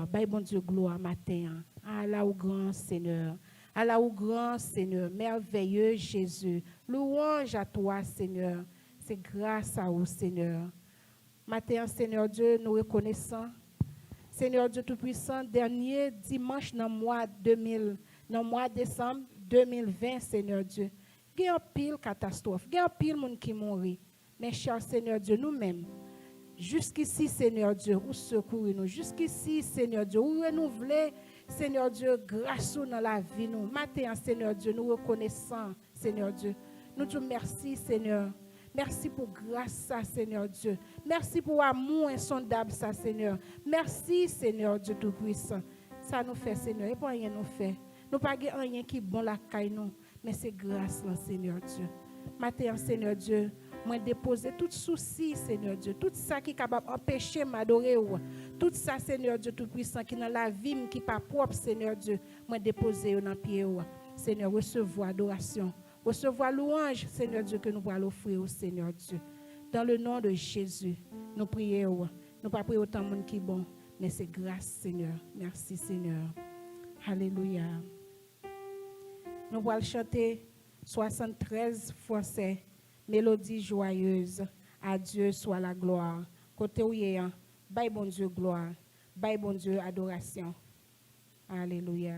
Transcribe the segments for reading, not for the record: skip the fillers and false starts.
Bye, bon Dieu, gloire matin. Allah au grand Seigneur. Allah au grand Seigneur. Merveilleux Jésus. Louange à toi, Seigneur. C'est grâce à vous, Seigneur. Matin, Seigneur Dieu, nous reconnaissons. Seigneur Dieu Tout-Puissant, dernier dimanche dans le mois de décembre 2020, Seigneur Dieu. Il y a un pile catastrophe. Il y a un pile monde qui mourit. Mais cher Seigneur Dieu, nous-mêmes, jusqu'ici, Seigneur Dieu, vous secourez nous. Jusqu'ici, Seigneur Dieu, vous renouvelez, Seigneur Dieu, grâce dans la vie. Nous. Matin, Seigneur Dieu, nous reconnaissons, Seigneur Dieu. Nous te remercions, Seigneur. Merci pour grâce, ça, Seigneur Dieu. Merci pour amour insondable, ça, Seigneur. Merci, Seigneur Dieu Tout-Puissant. Ça nous fait, Seigneur. Et pas rien nous fait. Nous pas rien qui est bon la caille nous. Mais c'est grâce, là, Seigneur Dieu. Matin, Seigneur Dieu. Moi déposer tout souci, Seigneur Dieu, tout ça qui est capable d'empêcher m'adorer, tout ça, Seigneur Dieu Tout-Puissant, qui est dans la vie, qui n'est pas propre, Seigneur Dieu, moi déposer dans le pied, Seigneur, recevoir adoration, recevoir louange, Seigneur Dieu, que nous allons offrir au Seigneur Dieu. Dans le nom de Jésus, nous prions, nous pas prions autant de monde qui est bon, mais c'est grâce, Seigneur. Merci, Seigneur. Alléluia. Nous allons chanter 73 français. Mélodie joyeuse, à Dieu soit la gloire. Côté où il est, bye bon Dieu gloire, bye bon Dieu adoration. Alléluia.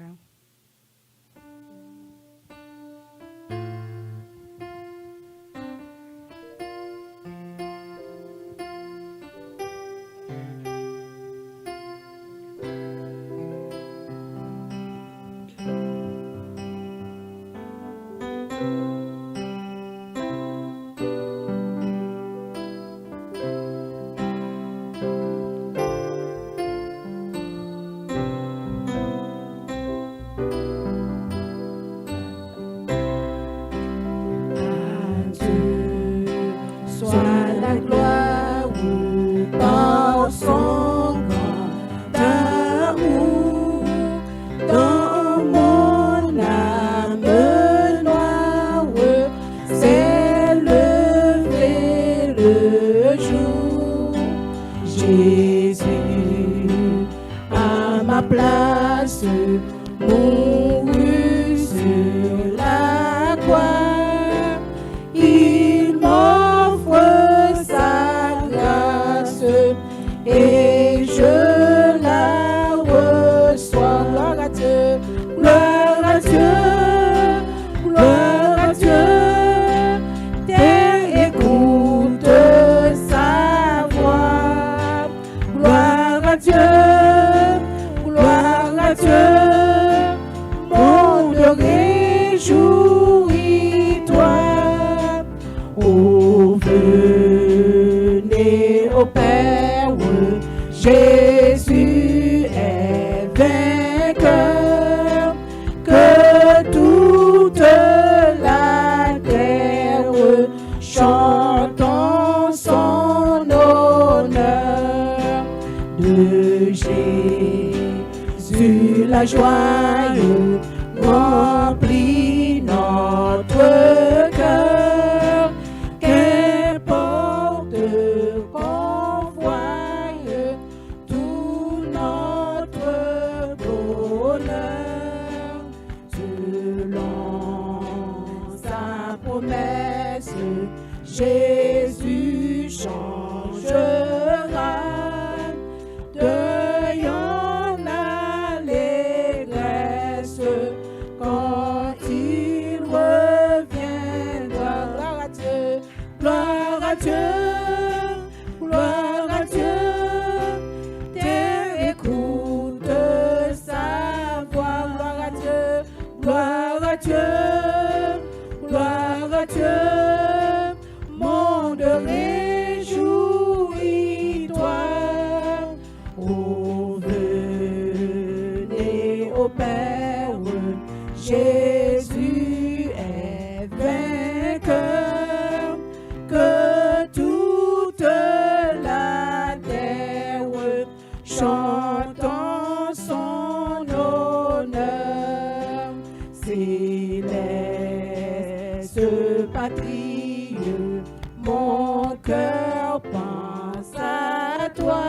cœur pense à toi,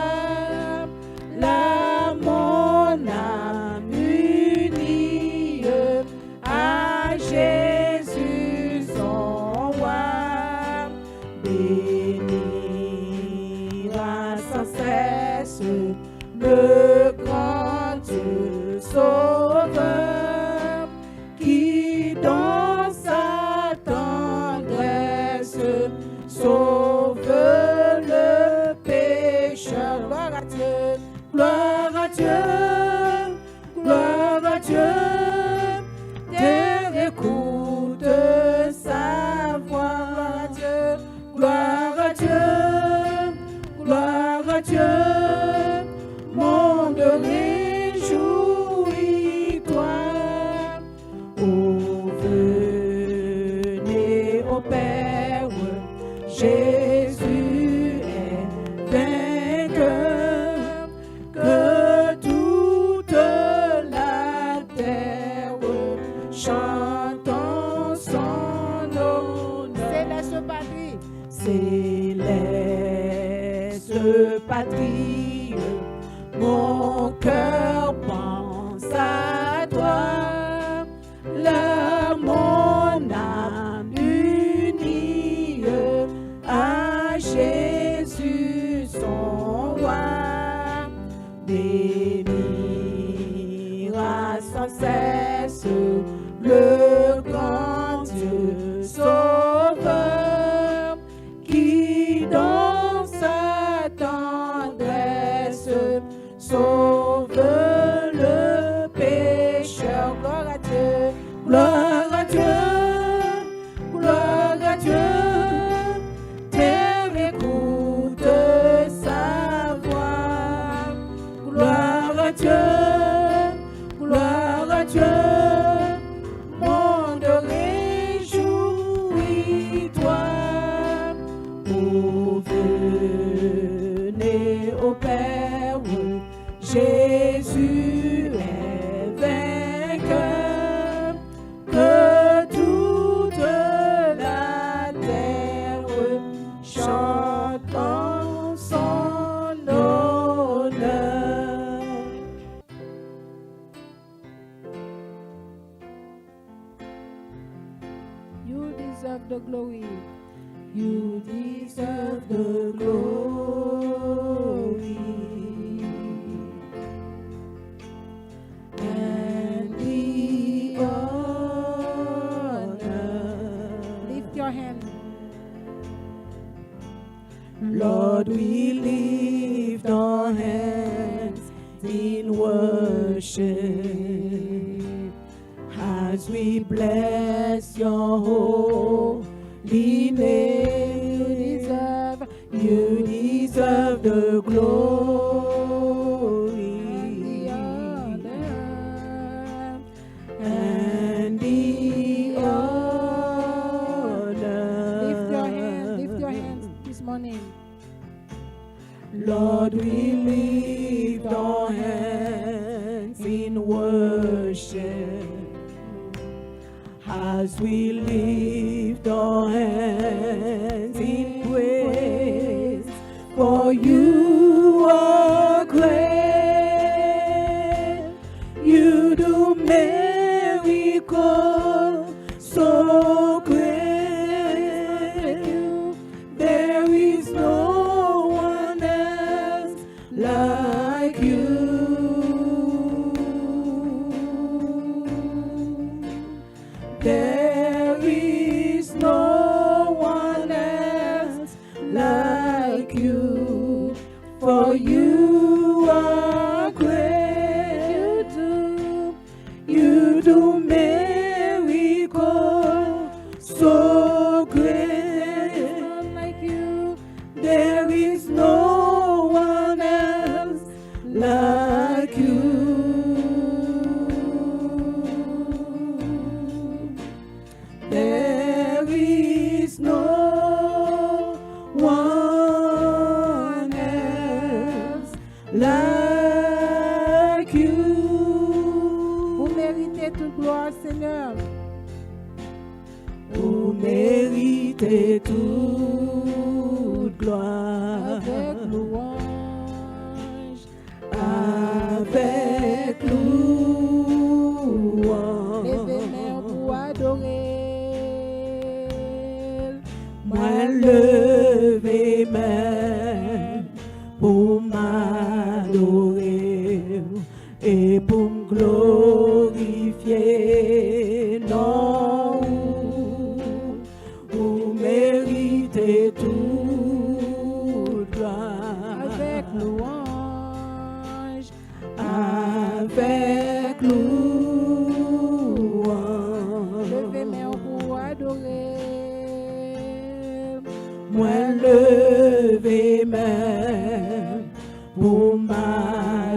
l'amour. tendresse, le grand Dieu sauveur, qui dans sa tendresse sauve le pécheur. Gloire à Dieu, gloire à Dieu, gloire à Dieu. Terre écoute sa voix. Gloire à Dieu, gloire à Dieu. Monde réjouis-toi. Oh, venez au Père, Jésus est vainqueur, que toute la terre chante en son honneur. Céleste patrie, céleste patrie, mon cœur pense à toi, là mon âme unie à Jésus son roi, bénira sans cesse le grand Dieu sauveur, qui dans sa tendresse sauve le pécheur. Gloire à Dieu, gloire à Dieu, gloire à Dieu. Terre écoute sa voix. Gloire à Dieu, gloire à Dieu. Monde réjouis-toi. Oh, venez au Père, Jésus est vainqueur, que toute la terre chante en son honneur. You deserve the glory. You deserve the glory and the honor. Lift your hand. Lord, we lift our hands in worship as we bless your holy name. You deserve the glory and the honor. Lift your hands this morning. Lord, we lift our hands in worship as we lift our hands in praise, for you are great. You do miracles so great. There is no one else like you. There is no one else like you, for you are great. You do miracles so great. Like you, there is no one else like you. There is no one else like you. Vous méritez toute gloire, Seigneur. Vous méritez toute gloire. Avec louange. Avec louange. Levez main pour adorer. Moi lever main pour m'adorer. glorifier, non, vous méritez tout gloire. Avec louange, Avec louange, levez mes mains pour adorer. moi lever main pour m'adorer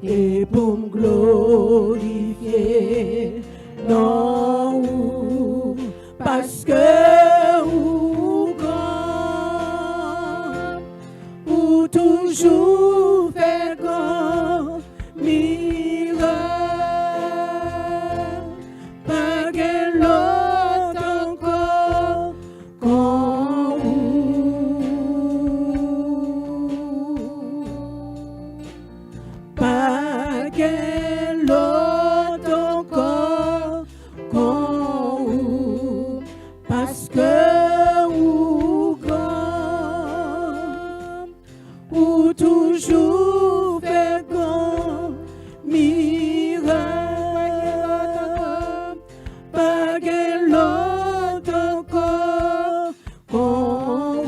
et pour me glorifier, non, parce que ou grand, ou toujours fait grand miracle, pas qu'un l'autre encore qu'on pas qu'un l'autre encore qu'on parce que ou grand ou toujours fait grand miracle, pas qu'un l'autre encore qu'on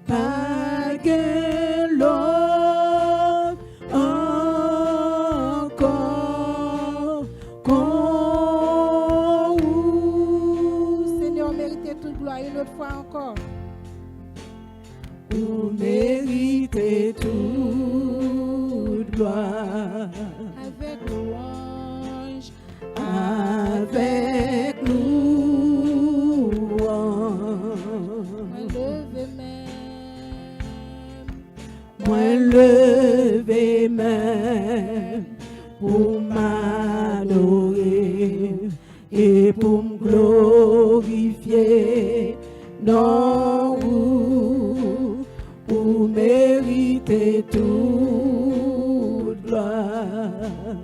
pas qu'un l'autre encore qu'on Seigneur, méritez toute gloire une autre fois encore. vous méritez toute gloire. Avec louange, Avec louange, levez mes moi lever main pour m'adorer et pour me glorifier, non, vous méritez toute gloire.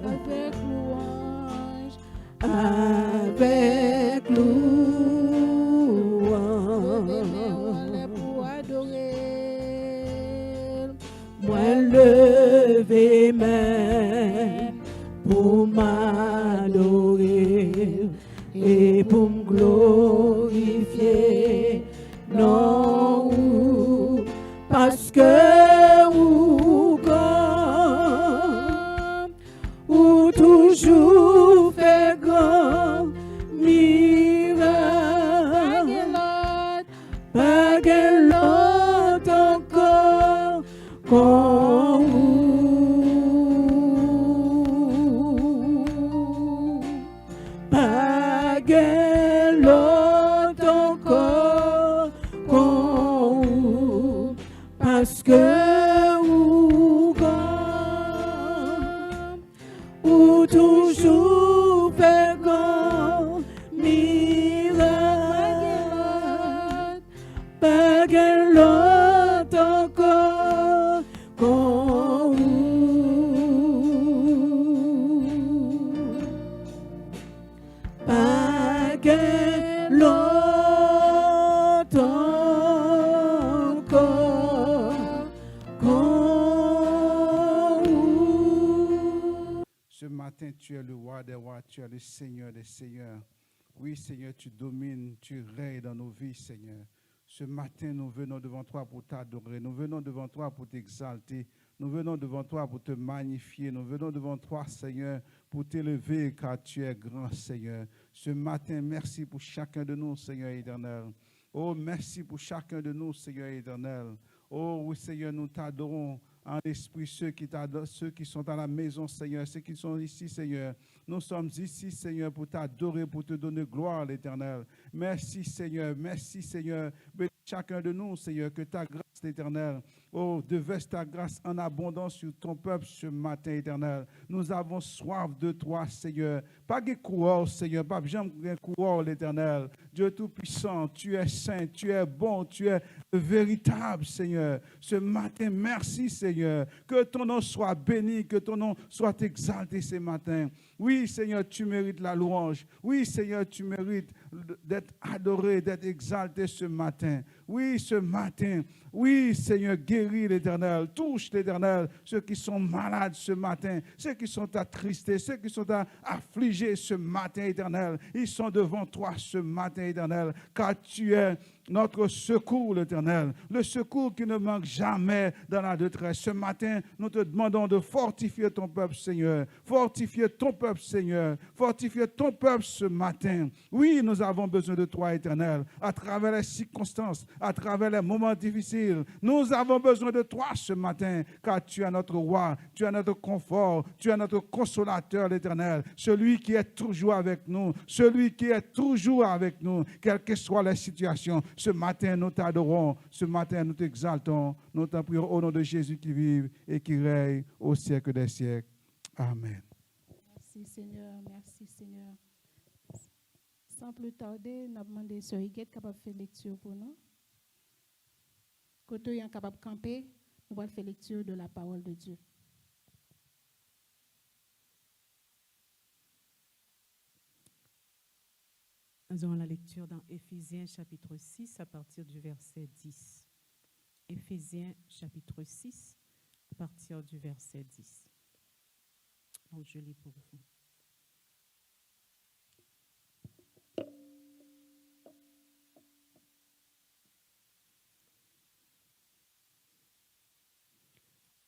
avec louange, Avec levez mes louange, mains pour adorer. moi lever main pour m'adorer et pour me glorifier, non, parce que ou grand, ou toujours fait grand miracle, pas qu'un l'autre encore qu'on pas qu'un l'autre encore qu'on parce que ou grand ou toujours fait grand miracle, pas qu'un l'autre encore qu'on pas qu'un l'autre encore qu'on Ce matin, tu es le roi des rois, tu es le Seigneur des seigneurs. Oui, Seigneur, tu domines, tu règnes dans nos vies, Seigneur. Ce matin, nous venons devant toi pour t'adorer. Nous venons devant toi pour t'exalter. Nous venons devant toi pour te magnifier. Nous venons devant toi, Seigneur, pour t'élever, car tu es grand, Seigneur. Ce matin, merci pour chacun de nous, Seigneur éternel. Oh, merci pour chacun de nous, Seigneur éternel. Oh, oui, Seigneur, nous t'adorons en esprit, ceux qui sont à la maison, Seigneur, ceux qui sont ici, Seigneur. Nous sommes ici, Seigneur, pour t'adorer, pour te donner gloire, l'Éternel. Merci, Seigneur. Merci, Seigneur. Bénis chacun de nous, Seigneur, que ta grâce, l'Éternel, oh, déverse ta grâce en abondance sur ton peuple ce matin, Éternel. Nous avons soif de toi, Seigneur. Pas de coureur, Seigneur. Pas de coureur, l'Éternel. Dieu Tout-Puissant, tu es saint, tu es bon, tu es véritable, Seigneur. Ce matin, merci, Seigneur. Que ton nom soit béni, que ton nom soit exalté ce matin. Oui, Seigneur, tu mérites la louange. Oui, Seigneur, tu mérites d'être adoré, d'être exalté ce matin. Oui, ce matin. Oui, Seigneur, guéris l'Éternel. Touche l'Éternel. Ceux qui sont malades ce matin, ceux qui sont attristés, ceux qui sont affligés ce matin, Éternel. Ils sont devant toi ce matin, Éternel, car tu es notre secours, l'Éternel, le secours qui ne manque jamais dans la détresse. Ce matin, nous te demandons de fortifier ton peuple, Seigneur. Fortifier ton peuple, Seigneur. Fortifier ton peuple ce matin. Oui, nous avons besoin de toi, Éternel, à travers les circonstances, à travers les moments difficiles. Nous avons besoin de toi ce matin, car tu es notre roi, tu es notre confort, tu es notre consolateur, l'Éternel, celui qui est toujours avec nous, celui qui est toujours avec nous, quelles que soient les situations. Ce matin, nous t'adorons. Ce matin, nous t'exaltons. Nous t'en prions au nom de Jésus qui vive et qui règne au siècle des siècles. Amen. Merci Seigneur, merci Seigneur. Sans plus tarder, nous avons demandé Sœur Higuette capable de faire lecture pour nous. Quand nous sommes capables de camper, nous allons faire lecture de la parole de Dieu. Nous avons la lecture dans Éphésiens chapitre 6 à partir du verset 10. Éphésiens chapitre 6 à partir du verset 10. Donc je lis pour vous.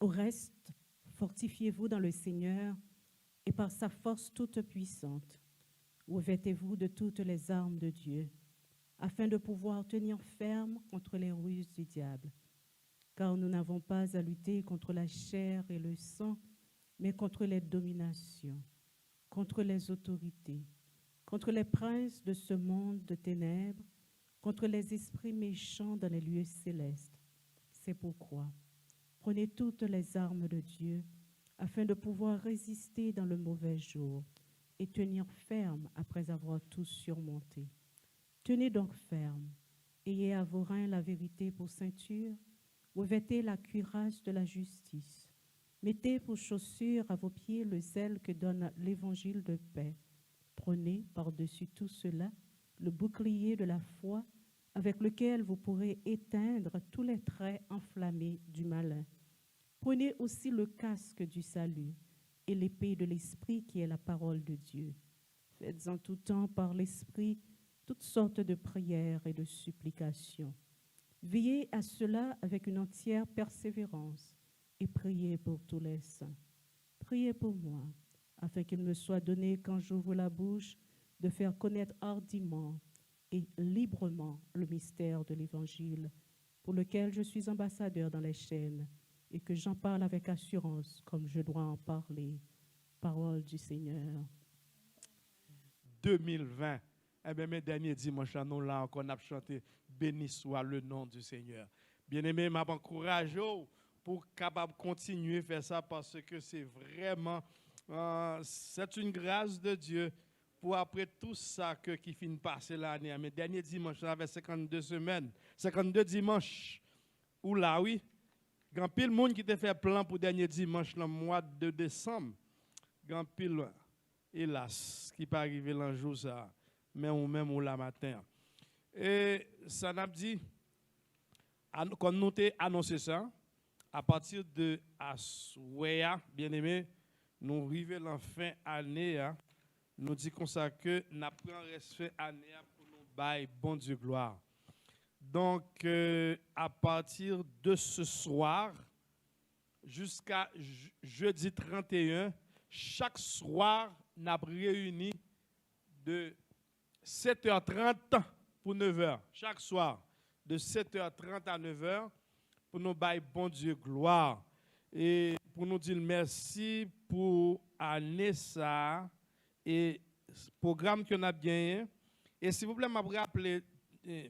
Au reste, fortifiez-vous dans le Seigneur et par sa force toute puissante. Revêtez-vous de toutes les armes de Dieu, afin de pouvoir tenir ferme contre les ruses du diable. Car nous n'avons pas à lutter contre la chair et le sang, mais contre les dominations, contre les autorités, contre les princes de ce monde de ténèbres, contre les esprits méchants dans les lieux célestes. C'est pourquoi, prenez toutes les armes de Dieu, afin de pouvoir résister dans le mauvais jour, et tenir ferme après avoir tout surmonté. Tenez donc ferme, ayez à vos reins la vérité pour ceinture, revêtez la cuirasse de la justice, mettez pour chaussure à vos pieds le zèle que donne l'évangile de paix. Prenez par-dessus tout cela le bouclier de la foi avec lequel vous pourrez éteindre tous les traits enflammés du malin. Prenez aussi le casque du salut et l'épée de l'Esprit qui est la parole de Dieu. Faites en tout temps par l'Esprit toutes sortes de prières et de supplications. Veillez à cela avec une entière persévérance et priez pour tous les saints. Priez pour moi, afin qu'il me soit donné, quand j'ouvre la bouche, de faire connaître hardiment et librement le mystère de l'Évangile, pour lequel je suis ambassadeur dans les chaînes, et que j'en parle avec assurance comme je dois en parler. Parole du Seigneur. 2020, eh bien, mes derniers dimanches, nous là encore, on a chanté « Béni soit le nom du Seigneur ». Bien-aimé, je m'encourage pour capable continuer à faire ça parce que c'est vraiment, c'est une grâce de Dieu pour après tout ça qui finit de passer l'année. Mes derniers dimanches, j'avais 52 semaines, 52 dimanches, ou là, oui. Grand pile monde qui t'a fait plan pour dernier dimanche dans le mois de décembre. Grand pile, hélas, qui pas arrivé le jour ça, mais ou même ou la matin. Et ça n'a dit, quand nous t'ai annoncé ça, à partir de Aswea, bien aimé, nous arrivons en fin année, nous dit comme ça que nous prenons respect année pour nous bailler bon Dieu gloire. Donc, à partir de ce soir, jusqu'à jeudi 31, chaque soir, nous avons réuni de 7h30 pour 9h. Chaque soir, de 7h30 à 9h, pour nous bailler bon Dieu gloire. Et pour nous dire merci pour l'année ça et le programme qu'on a gagné. Et s'il vous plaît, je vais rappeler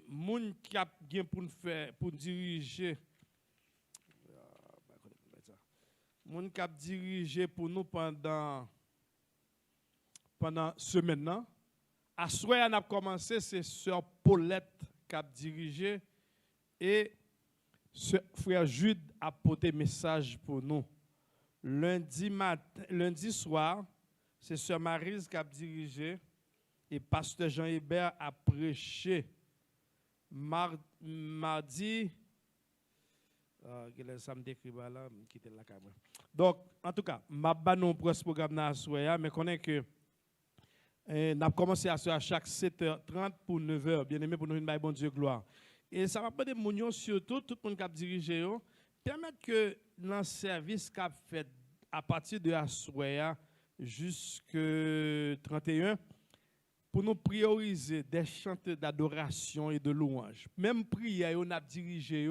moun qui a bien pour faire pour diriger moun qui a dirigé pour nous pendant semaine là à soir on a commencé, c'est sœur Paulette qui a dirigé et frère Jude a porté message pour nous. Lundi soir, c'est sœur Maryse qui a dirigé Et pasteur Jean Hébert a prêché mardi. Ça me décrit là, quitter la caméra. Donc, en tout cas, je vais nous pour ce programme dans la mais connais que nous avons commencé à chaque 7h30 pour 9h. Bien aimé, pour nous une bon Dieu gloire. Et ça va pas de mounions, surtout, tout le monde qui a dirigé, permettre que dans le service qu'a fait à partir de la soirée jusqu'au 31, pour nous prioriser des chants d'adoration et de louange. Même prière, on a dirigé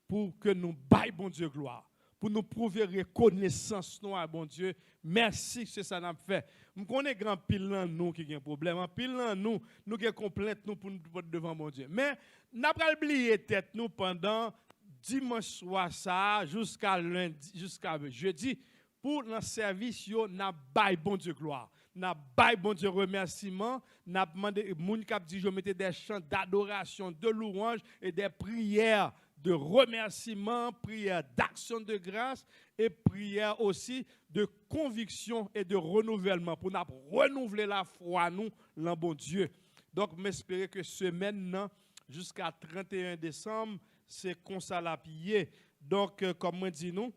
pour que nous baillons bon Dieu gloire, pour nous prouver reconnaissance nous à bon Dieu. Merci, c'est ça qu'on a fait. Nous connaissons grand pile dans nous qui a un problème, pile dans nous qui complainte nous pour nous devant bon Dieu. Mais n'a pas oublié tête nous pendant dimanche soir ça jusqu'à lundi, jusqu'à jeudi pour le service yo n'a bail bon Dieu gloire. N'a bail bon Dieu remerciement, n'a demandé moun k'ap dit je mettais des chants d'adoration, de louange et des prières de remerciement, prières d'action de grâce et prières aussi de conviction et de renouvellement pour nous renouveler la foi nous dans bon Dieu. Donc m'espérer que semaine jusqu'à 31 décembre c'est comme ça la pied. Donc comme moi dit nous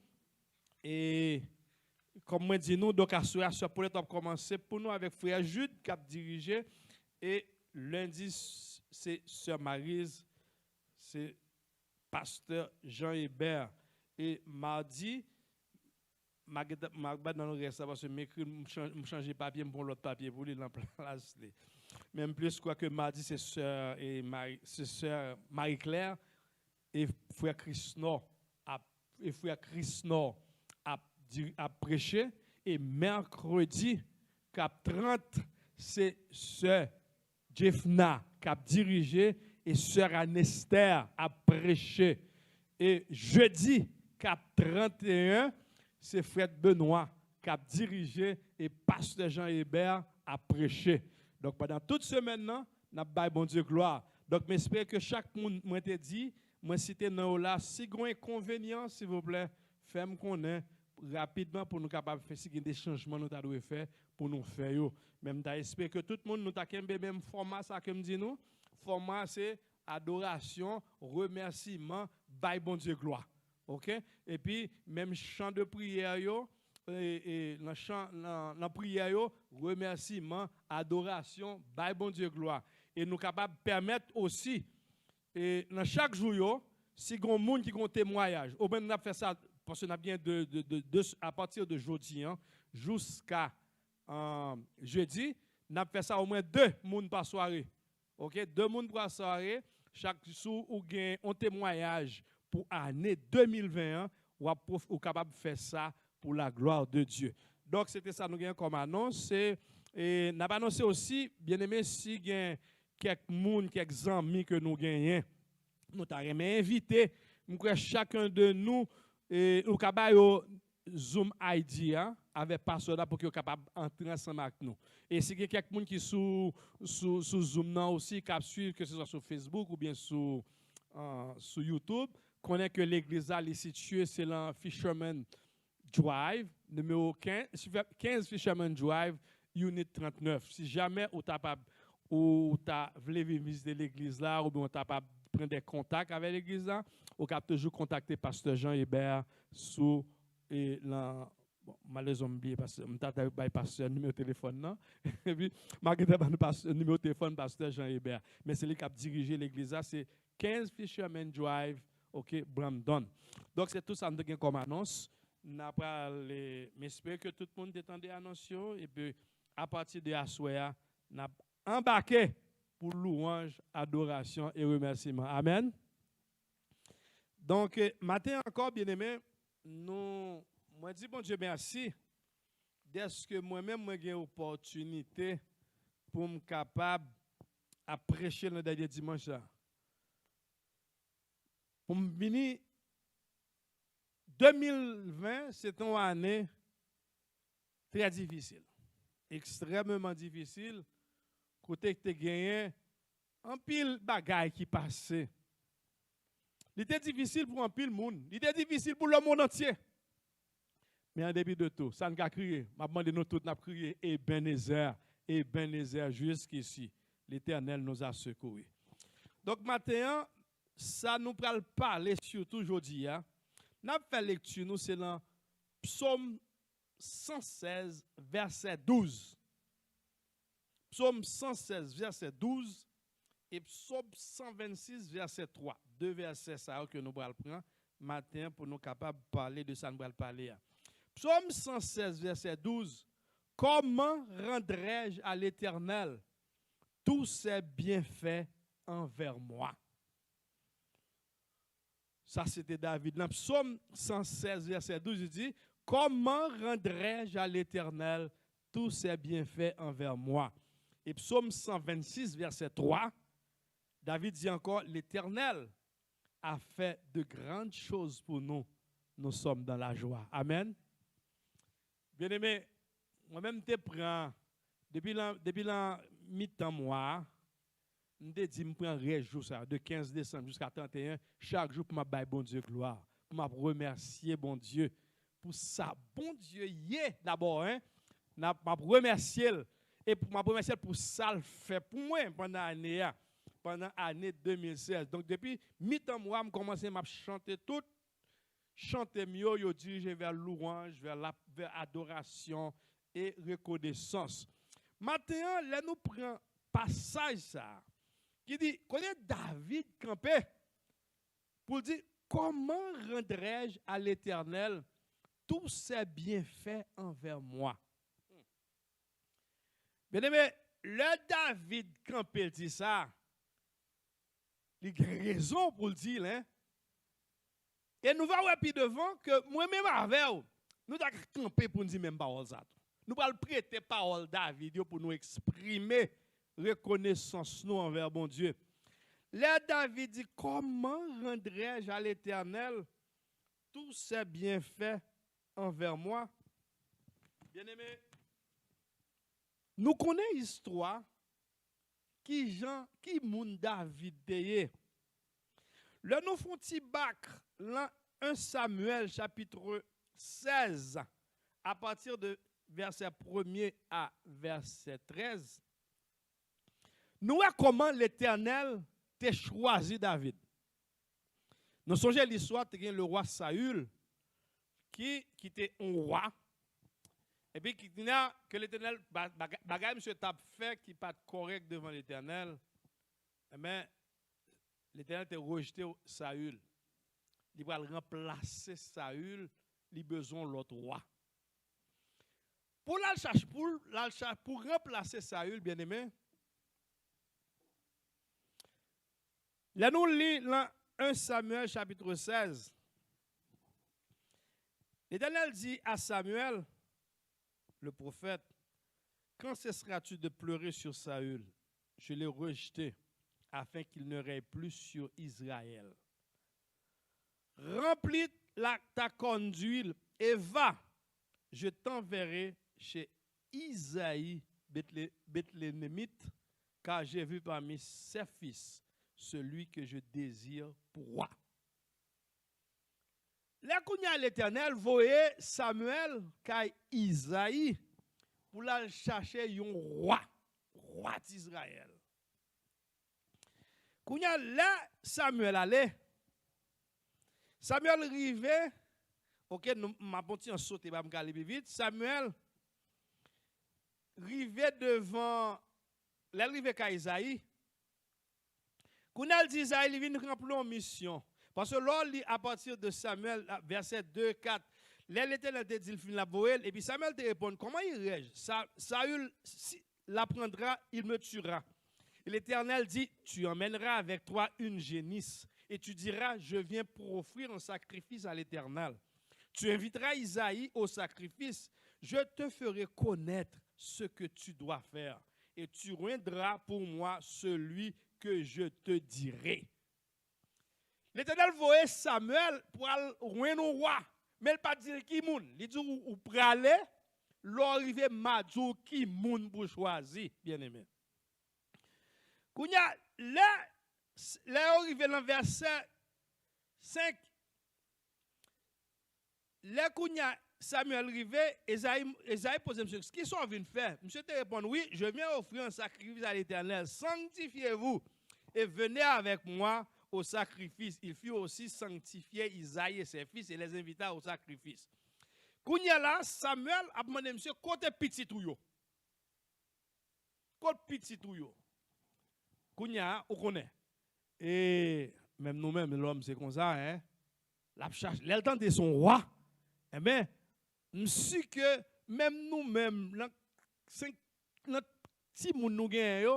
et comme moi dis nous, donc à ce pour l'étape commencer pour nous avec frère Jude qui a dirigé et lundi c'est sœur Maryse, c'est pasteur Jean Hébert et mardi Magba dans le reste parce que mercredi me changer papier pour l'autre papier pour lui en place. Même plus quoi que mardi c'est sœur Marie-Claire et frère Christnor a prêché et mercredi cap 30 c'est sœur Jeffna qui a dirigé et sœur Anester a prêché et jeudi cap 31 c'est frère Benoît qui a dirigé et pasteur Jean Hébert a prêché. Donc pendant toute semaine là n'a pas bon Dieu gloire. Donc j'espère que chaque monde m'a dit moi citer dans là si gon inconvénient s'il vous plaît faites-moi connaître rapidement pour nous capables de faire des changements nous devons faire pour nous faire yo même j'espère que tout le monde nous t'a même format ça que me dit nous format c'est adoration remerciement by bon Dieu gloire. OK et puis même chant de prière yo et dans chant dans prière yo remerciement adoration by bon Dieu gloire et nous capables permettre aussi et dans chaque jour yo si gon monde qui gon témoignage au ben on a fait ça parce qu'on a bien à partir de jeudi jusqu'à jeudi, on a fait ça au moins 2 personnes par soirée. OK, 2 personnes par soirée, chaque jour ou gain un témoignage pour l'année 2021 ou capable de faire ça pour la gloire de Dieu. Donc c'était ça nous gain comme annonce et n'a pas annoncé aussi bien aimé si gain quelques amis que nous gagnons. Nous t'avons invité, chacun de nous et nous avons Zoom ID avec pasteur pour qu'ils soient capables d'entrer ensemble avec nous. Et si il y a quelqu'un qui est sous Zoom aussi, qui suit, que ce soit sur Facebook ou bien sur YouTube, connaît que l'église est située, c'est dans Fisherman Drive, numéro 15 Fisherman Drive, Unit 39. Si jamais vous voulez visiter l'église là, ou bien vous prendre des contacts avec l'église là, vous pouvez toujours contacter pasteur Jean Hébert sur malheureusement oublié parce que je pasteur numéro de téléphone non et puis numéro de téléphone pasteur Jean Hébert mais c'est lui qui a dirigé l'église là c'est 15 Fisherman Drive OK Brandon. Donc c'est tout ça nous comme annonce n'a pas j'espère que tout le monde attendait annonce et puis à partir de Assoya n'a embarqué pour louange, adoration et remerciement. Amen. Donc, matin encore, bien-aimé, moi dis bon Dieu merci, dès que moi-même, j'ai l'opportunité pour me capable de prêcher le dernier dimanche. Pour me venir, 2020, c'est une année très difficile, extrêmement difficile. Côté que tu gagné, un pile bagaille qui passait. Il était difficile pour un pile monde. Il était difficile pour le monde entier. Mais en début de tout, ça n'a crié. Je demande nous tous n'a crié Ebenezer, et Ebenezer jusqu'ici. L'Éternel nous a secourus. Donc, maintenant, ça nous parle parler surtout aujourd'hui. Nous avons fait lecture, nous, c'est dans Psaume 116, verset 12. Psaume 116, verset 12 et Psaume 126, verset 3. Deux versets ça que nous allons prendre matin pour nous capables de parler de ça nous allons parler. Psaume 116, verset 12. Comment rendrai-je à l'Éternel tous ses bienfaits envers moi? Ça, c'était David. Dans Psaume 116, verset 12, il dit, comment rendrai-je à l'Éternel tous ses bienfaits envers moi? Et Psaume 126, verset 3, David dit encore, l'Éternel a fait de grandes choses pour nous. Nous sommes dans la joie. Amen. Bien-aimé, moi-même, je prends, depuis la mi-temps, moi, je dis, je prends réjour ça, de 15 décembre jusqu'à 31, chaque jour pour me bon Dieu gloire, pour me remercier bon Dieu pour ça. Bon Dieu, d'abord, je remercier et pour me remercier pour ça le fait pour moi pendant l'année 2016. Donc depuis mi-temps moi, je commence à chanter tout, chanter mieux, je dirige vers louange, vers adoration et reconnaissance. Maintenant, là nous prenons passage ça qui dit, connaît David campé pour dire, comment rendrai-je à l'Éternel tous ses bienfaits envers moi? Bien aimé, le David campé dit ça, il a raison pour le dire. Hein? Et nous allons plus devant que moi-même avec nous avons campé pour nous dire même parole ça. Nous allons prêter parole David pour nous exprimer reconnaissance nous envers bon Dieu. Là, David dit, comment rendrai-je à l'Éternel tous ses bienfaits envers moi? Bien-aimé, nous connaissons l'histoire qui moun David deye. Le nous font petit bac, 1 Samuel chapitre 16, à partir de verset 1er à verset 13. Nous voyons comment l'Éternel t'a choisi David. Nous songeons l'histoire de le roi Saül qui était un roi. Et puis, qui dit que l'Éternel, bagay monsieur t'a fait qui n'est pas correct devant l'Éternel. Mais l'Éternel t'a rejeté Saül. Il va remplacer Saül, il a besoin de l'autre roi. Pour remplacer Saül, bien aimé, là nous lisons 1 Samuel chapitre 16. L'Éternel dit à Samuel, le prophète, quand cesseras-tu de pleurer sur Saül? Je l'ai rejeté afin qu'il ne règne plus sur Israël. Remplis ta conduite et va, je t'enverrai chez Isaïe Bethléemite, car j'ai vu parmi ses fils celui que je désire pour roi. Là, l'Éternel voyait Samuel kay Isaïe pour la chercher un roi d'Israël. Kounya là, Samuel allait. Samuel arrivait, ok, ma bonti en sauté, va me caler plus vite. Samuel arrivait devant, l'arrivée kay Isaïe. Kounya dit Isaïe, il vient remplir une mission. Parce que là, à partir de Samuel, verset 2, 4, l'Éternel te dit, il finit la boël, et puis Samuel te répond, comment il réagit? Saül l'apprendra, il me tuera. Et l'Éternel dit, tu emmèneras avec toi une génisse, et tu diras, je viens pour offrir un sacrifice à l'Éternel. Tu inviteras Isaïe au sacrifice, je te ferai connaître ce que tu dois faire, et tu rendras pour moi celui que je te dirai. L'Éternel voyait Samuel pour aller rendre au roi. Mais il n'a pas dit qui moun. Il dit ou pralé, l'arrivée madjou qui moun pour choisir, bien aimé. Kounya, là arrivé dans verset 5. Là, Kounya, Samuel rivé, Esaïe pose monsieur, ce qu'ils sont venus faire? Monsieur te répond, oui, je viens offrir un sacrifice à l'Éternel. Sanctifiez-vous et venez avec moi au sacrifice. Il fut aussi sanctifié Isaïe et ses fils et les invita au sacrifice. Kounya là, Samuel a demandé monsieur, côté petit tout yo. Côté petit tout yo. Kounya, on connaît. Et même nous-mêmes, l'homme, c'est comme ça, hein. La charge, l'temps de son roi, eh bien, monsieur que même nous-mêmes, notre petit monde nous gagne,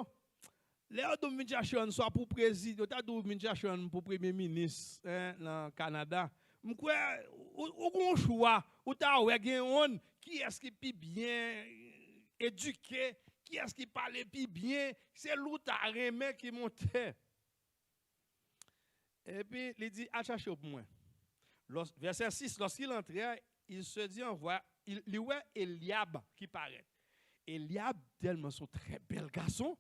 les autres nous cherchent soit pour président, nous cherchons pour premier ministre dans le Canada. Ou un choix, ou t'as un qui est-ce qui est bien éduqué, qui est-ce qui parle plus bien, c'est l'autre à remettre qui montait. Et puis, il dit, à chercher pour moi. Verset 6, lorsqu'il entrait, il se dit, il voit Eliab qui paraît. Eliab, tellement son très bel garçon.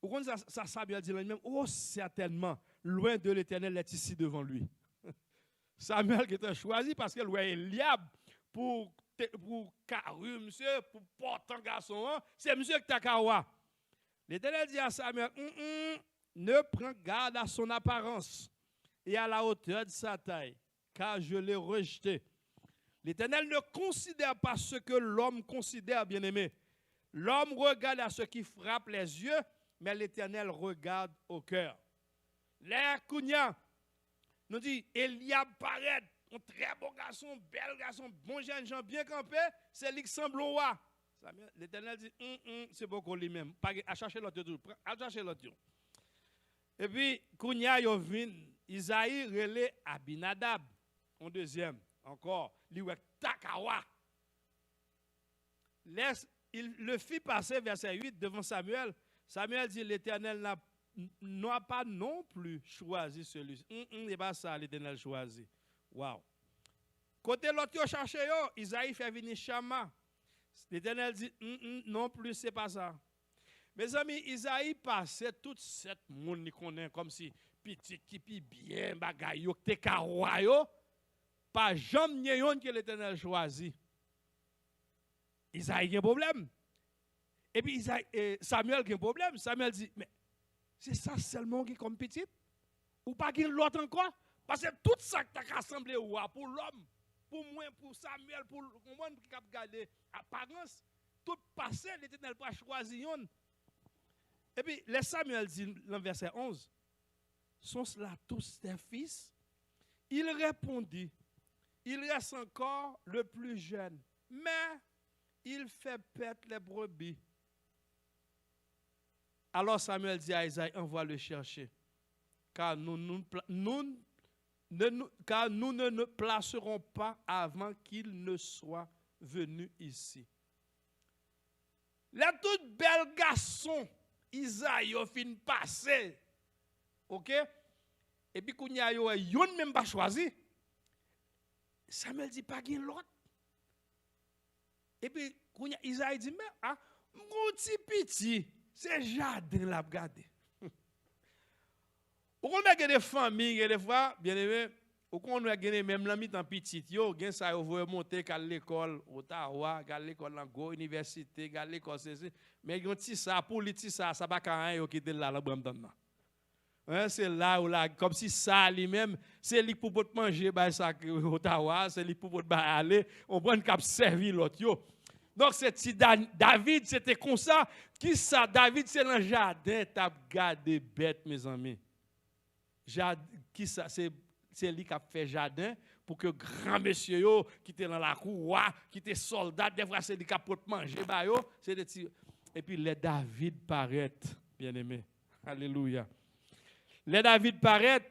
Au contraire, ça Samuel dit lui-même, oh, certainement, loin de l'Éternel est ici devant lui. Samuel qui était choisi parce qu'il voit Eliab pour carrure, monsieur, pour porter un garçon, hein, c'est monsieur qui t'a kawa. L'Éternel dit à Samuel, ne prends garde à son apparence et à la hauteur de sa taille, car je l'ai rejeté. L'Éternel ne considère pas ce que l'homme considère, bien-aimé. L'homme regarde à ce qui frappe les yeux, mais l'Éternel regarde au cœur. L'air Kounia nous dit, Eliab paraît, un très beau garçon, bel garçon, bon jeune gens, bien campé, c'est lui qui semble au roi. L'Éternel dit, c'est beaucoup lui-même. À chercher l'autre tour. À chercher l'autre tour. Et puis, Kounia, Isaïe relève Abinadab. En deuxième, encore, l'Iwek Takawa. Le fit passer, verset 8, devant Samuel. Samuel dit, l'Éternel n'a pas non plus choisi celui-ci. C'est pas ça, l'Éternel choisi. Wow. Côté l'autre, il cherche, Isaïe fait venir Shama. L'Éternel dit, non plus, c'est pas ça. Mes amis, Isaïe passait tout cette monde qui connaît comme si petit qui bien bagay yo te kawa yo, pas jamais yon que l'Éternel choisi. Isaïe a un problème. Et puis Samuel a un problème. Samuel dit, mais c'est ça seulement qui est comme petit? Ou pas qu'il l'autre encore? Parce que tout ça que tu as rassemblé pour l'homme, pour moi, pour Samuel, pour le monde qui a gardé apparence, tout passé, l'Éternel pas choisi yon. Et puis, le Samuel dit dans verset 11, sont cela tous tes fils? Il répondit, il reste encore le plus jeune, mais il fait paître les brebis. Alors Samuel dit à Isaïe, envoie le chercher, car nous ne le placerons pas avant qu'il ne soit venu ici. Les tout bel garçon, Isaïe a fin passé. OK? Et puis, quand il y a yon même pas choisi, Samuel dit pas qu'il l'autre. Et puis, quand Isaïe dit, mais, mon petit, c'est jardin la regarder. On a des familles, des fois, bien aimé, on a même l'ami en petit, yo, gen ça, yo veut monter à l'école, Ottawa, à l'école, à l'université, à l'école, mais yon ti ça, pour les ti ça pas quand yo qui là, la bram. C'est là ou là, comme si ça lui-même, c'est lui pour manger, bah, ça, Ottawa, c'est lui pour aller, on prend cap servir l'autre, yo. Donc, c'est David, c'était comme ça. Qui ça? David, c'est dans le jardin, t'as gardé bête, mes amis. Qui ça? C'est lui qui a fait jardin pour que grand monsieur yo, qui était dans la cour, qui était soldat, des fois, c'est lui qui a pour manger, bah, yo. Et puis, les David paraît, bien aimé. Alléluia. Les David paraît.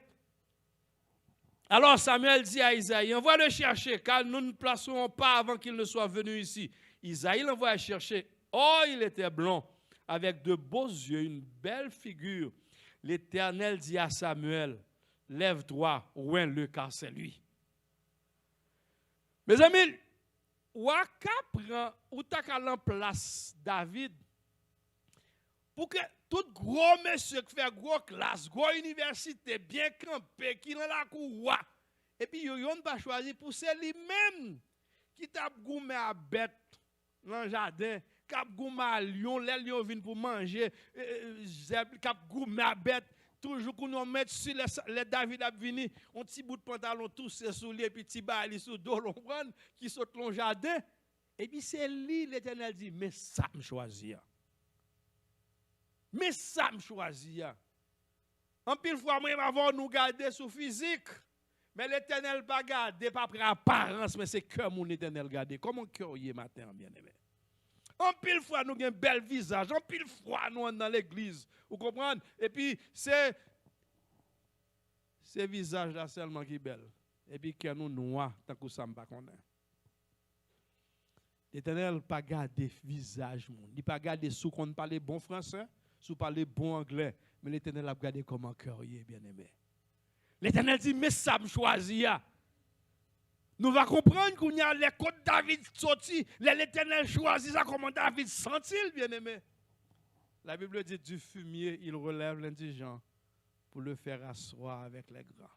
Alors Samuel dit à Isaïe, envoie le chercher, car nous ne placerons pas avant qu'il ne soit venu ici. Isaïe l'envoie chercher. Oh, il était blond, avec de beaux yeux, une belle figure. L'Éternel dit à Samuel, lève-toi, ouvre-le, car c'est lui. Mes amis, Waka prend ou ta en place David pour que tout gros monsieur qui fait gros classe, gros université, bien campé, qui dans la cour, et puis yon pas choisi pour c'est lui-même qui t'a goumé à bête dans le jardin, qui a goumé à lion, les lions viennent pour manger, qui a goumé à bête, toujours qu'on nous met sur les David a venu, un petit bout de pantalon, tous ses souliers, puis petit bali sous dos, l'on prend, qui saute dans le jardin. Et puis c'est lui, l'Éternel dit, mais ça me choisit. Mais ça me choisit. En pile fois, moi, avant nous garder sous physique. Mais l'Éternel pas garder, pas après apparence, mais c'est cœur mon Éternel garder. Comment cœur y est matin, bien-aimé? En pile fois, nous avons un bel visage. En pile fois, nous sommes dans l'église. Vous comprenez? Et puis, c'est visage là seulement qui est belle. Et puis, cœur nous noir, tant que ça ne pas connaît. L'Éternel pas garder visage. Il pas garder sous qu'on parle bon français, sous parler bon anglais. Mais l'Éternel a gardé comment cœur y est, bien-aimé. L'Éternel dit, mais ça me choisit. Nous allons comprendre qu'il y a les côtes David sortis. L'Éternel choisit ça comment David sent-il, bien-aimé. La Bible dit, du fumier, il relève l'indigent pour le faire asseoir avec les grands.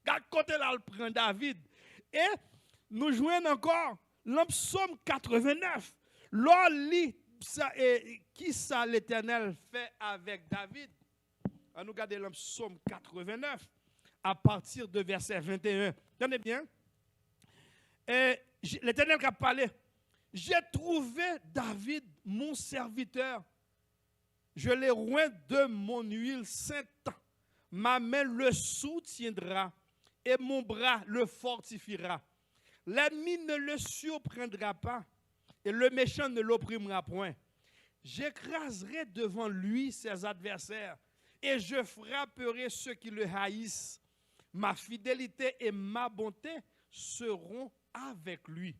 Regarde côté là, il prend David. Et nous jouons encore le psaume 89. L'on lit ça, qui ça l'Éternel fait avec David. On nous regarde le psaume 89 à partir de verset 21. Tenez bien. L'Éternel qui a parlé. J'ai trouvé David, mon serviteur. Je l'ai oint de mon huile sainte. Ma main le soutiendra et mon bras le fortifiera. L'ennemi ne le surprendra pas et le méchant ne l'opprimera point. J'écraserai devant lui ses adversaires et je frapperai ceux qui le haïssent. Ma fidélité et ma bonté seront avec lui.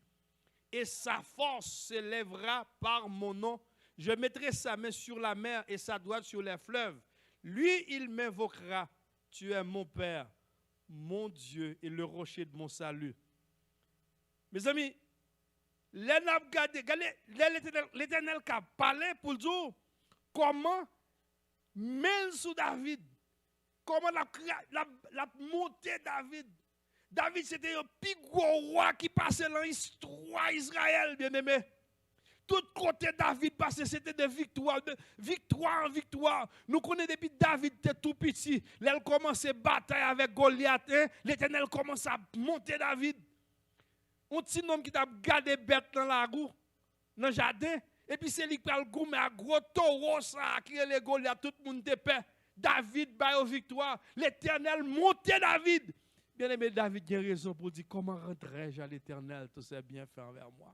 Et sa force s'élèvera par mon nom. Je mettrai sa main sur la mer et sa droite sur les fleuves. Lui, il m'invoquera. Tu es mon Père, mon Dieu et le rocher de mon salut. Mes amis, l'Éternel qui a parlé pour dire comment, même sous David, comment la montée David. David, c'était un plus gros roi qui passait dans l'histoire d'Israël, bien-aimé. Tout côté David passait, c'était de victoire en victoire. Nous connaissons depuis David était tout petit. Là, il commence à bataille avec Goliath. L'Éternel commence à monter David. Un petit homme qui t'a gardé bête dans la roue, dans le jardin. Et puis c'est lui qui a le goût, mais un gros taureau, ça, qui est les Goliath, tout le monde te paix. David bat aux victoires. L'Éternel montait David. Bien aimé, David a raison pour dire comment rentrerai-je à l'Éternel, tout ça bien fait envers moi.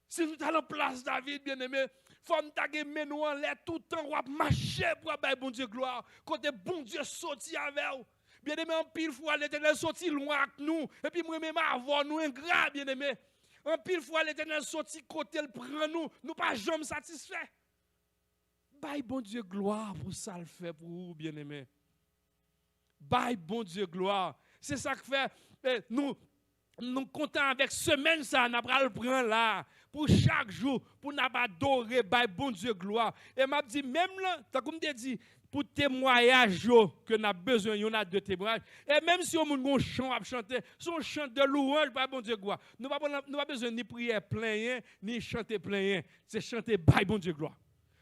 Si vous êtes à la place, David, bien aimé, il faut que vous nous en l'air tout le temps, vous marcher pour avoir bon Dieu gloire. Quand bon Dieu sorti avec vous. Bien aimé, en pile fois, l'Éternel sorti loin avec nous. Et puis moi-même, avoir nous ingrat, bien aimé. En pile fois, l'Éternel sorti côté, il prend nous. Nous pas jamais satisfaits. Bye, bon Dieu gloire pour ça le fait pour vous, bien aimé. Bye, bon Dieu gloire. C'est ça que fait, nous comptons avec semaine ça, nous allons le prendre là. Pour chaque jour, pour nous adorer, bye, bon Dieu gloire. Et m'a dit, même là, comme tu dis, pour témoignage que nous avons besoin, il y en a deux témoignages. Et même si on a un chant à chanter, son chant de louange, bye, bon Dieu gloire. Nous n'avons pas besoin ni prier plein, ni chanter plein. C'est chanter, bye, bon Dieu gloire.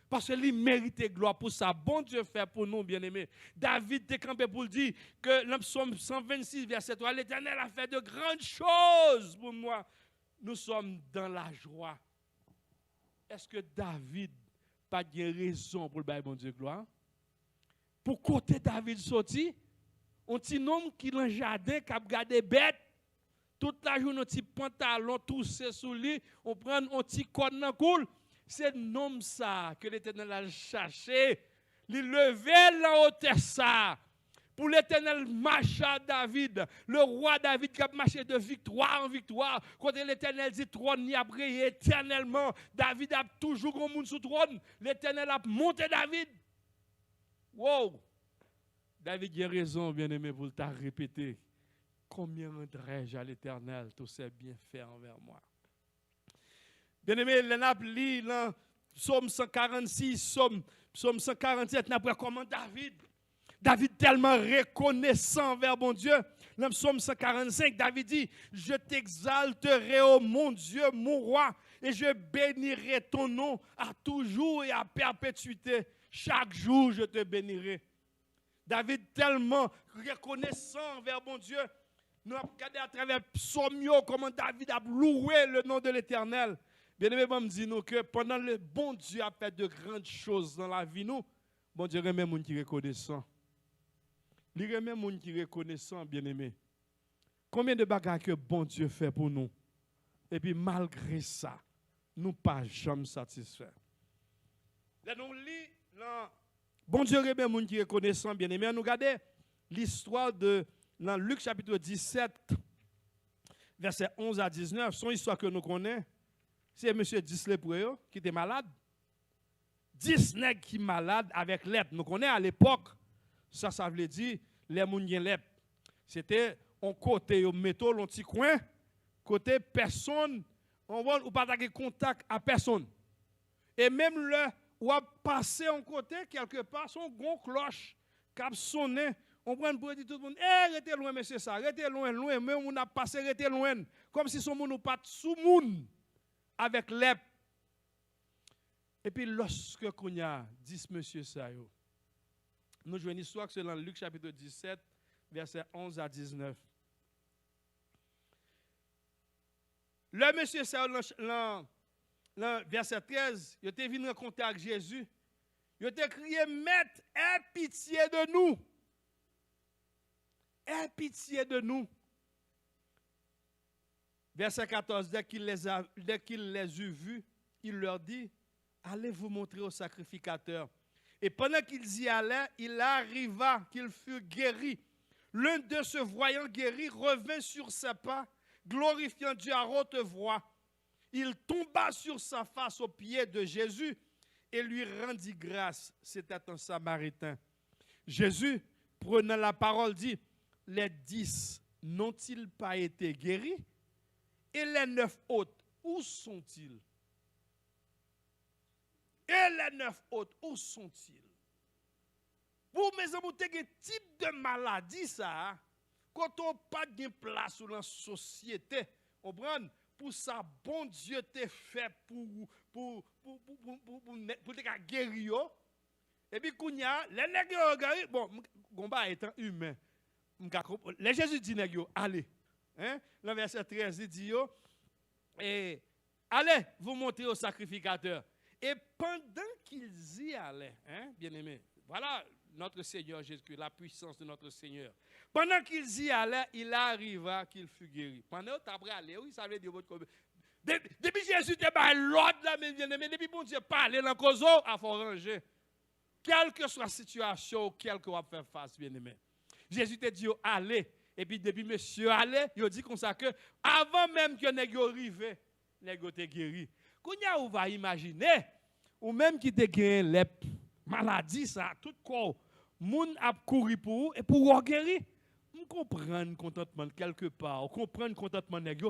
Parce qu'il mérite gloire pour ça. Bon Dieu fait pour nous, bien-aimés. David est campé pour dire que dans Psaume 126, verset 3, l'Éternel a fait de grandes choses pour moi. Nous sommes dans la joie. Est-ce que David n'a pas de raison pour le bail, bon Dieu, gloire? Pour côté David sorti, un petit homme qui est dans le jardin, qui a gardé bête, toute la journée, un petit pantalon, tout c'est sous lui, on prend un petit code dans le cou. C'est nom ça que l'Éternel a cherché. Il levait la hauteur ça. Pour l'Éternel marcher à David, le roi David qui a marché de victoire en victoire. Quand l'Éternel dit trône, il a brillé éternellement. David a toujours un monde sous trône. L'Éternel a monté David. Wow! David a raison, bien-aimé, pour t'a répéter. Combien rendrai-je à l'Éternel tous ses bienfaits envers moi? Bien-aimé, l'on lit dans Psaume 146, Psaume 147, n'a pas comment David, David tellement reconnaissant envers bon Dieu. Dans le psaume 145, David dit, je t'exalterai, ô mon Dieu, mon roi, et je bénirai ton nom à toujours et à perpétuité. Chaque jour, je te bénirai. David tellement reconnaissant envers bon Dieu. Nous avons regardé à travers psaume comment David a loué le nom de l'Éternel. Bien aimé, je me dis que pendant le bon Dieu a fait de grandes choses dans la vie, nous, bon Dieu remet les gens qui reconnaissant. Il remet les gens qui reconnaissant, bien aimé. Combien de bagages que bon Dieu fait pour nous? Et puis malgré ça, nous ne pas jamais satisfaits. Là, nous lisons, bon Dieu remet les gens qui reconnaissant, bien aimé. Nous regardons l'histoire de dans Luc chapitre 17, verset 11 à 19. Son histoire que nous connaissons. C'est M. Dislepoué qui était malade. 10 nègres qui sont malades avec lèpre. Nous connaissons à l'époque, ça veut dire les gens qui ont lèpre. C'était un côté, on mettait un petit coin, côté personne, on va pas avoir contact à personne. Et même là, on va passer en côté, quelque part, son gros cloche qui a sonné. On prend pour dire tout le monde, restez loin, monsieur ça, restez loin, même on a passé, restez loin. Comme si son monde n'a pas sous monde. Avec l'ép. Et puis lorsque qu'on a dit monsieur ça, nous jouons une histoire c'est dans Luc chapitre 17, verset 11 à 19. Le monsieur ça, dans verset 13, il était venu rencontrer avec Jésus. Il était crié, Maître, aie pitié de nous. Aie pitié de nous. Verset 14, dès qu'il les eut vus, il leur dit, allez vous montrer au sacrificateur. Et pendant qu'ils y allaient, il arriva qu'il fut guéri. L'un d'eux, se voyant guéri, revint sur ses pas, glorifiant Dieu à haute voix. Il tomba sur sa face aux pieds de Jésus et lui rendit grâce. C'était un Samaritain. Jésus, prenant la parole, dit, les 10 n'ont-ils pas été guéris? Et les 9 autres, où sont-ils? Et les 9 autres, où sont-ils? Pour mes amis, vous avez un type de maladie, ça, quand on n'a pas de place dans la société, on prend pour ça, bon Dieu t'a fait pour te guérir. Et puis, quand il y a, les nègres, bon, combat étant humain, les Jésus dit, allez. Hein? Le verset 13, il dit, et, allez, vous montrer au sacrificateur. Et pendant qu'ils y allaient, hein, bien aimé, voilà notre Seigneur Jésus-Christ, la puissance de notre Seigneur. Pendant qu'ils y allaient, il arriva qu'il fut guéri. Pendant qu'ils après aller, oui, ça veut dire votre combien. Depuis Jésus était par l'ordre, là, bien aimé, depuis bon Dieu parler dans le cause, il faut ranger. Quelle que soit la situation, quelle que va faire face, bien aimé. Jésus te dit, allez. Et puis, depuis monsieur allait, il dit comme ça que, avant même que nèg arrive, nèg te guéri. Kounya ou va imaginer, ou même qui te guéri les maladies, ça, tout corps, moun a couru pour et pour guérir. On comprend contentement quelque part, on comprend contentement nèg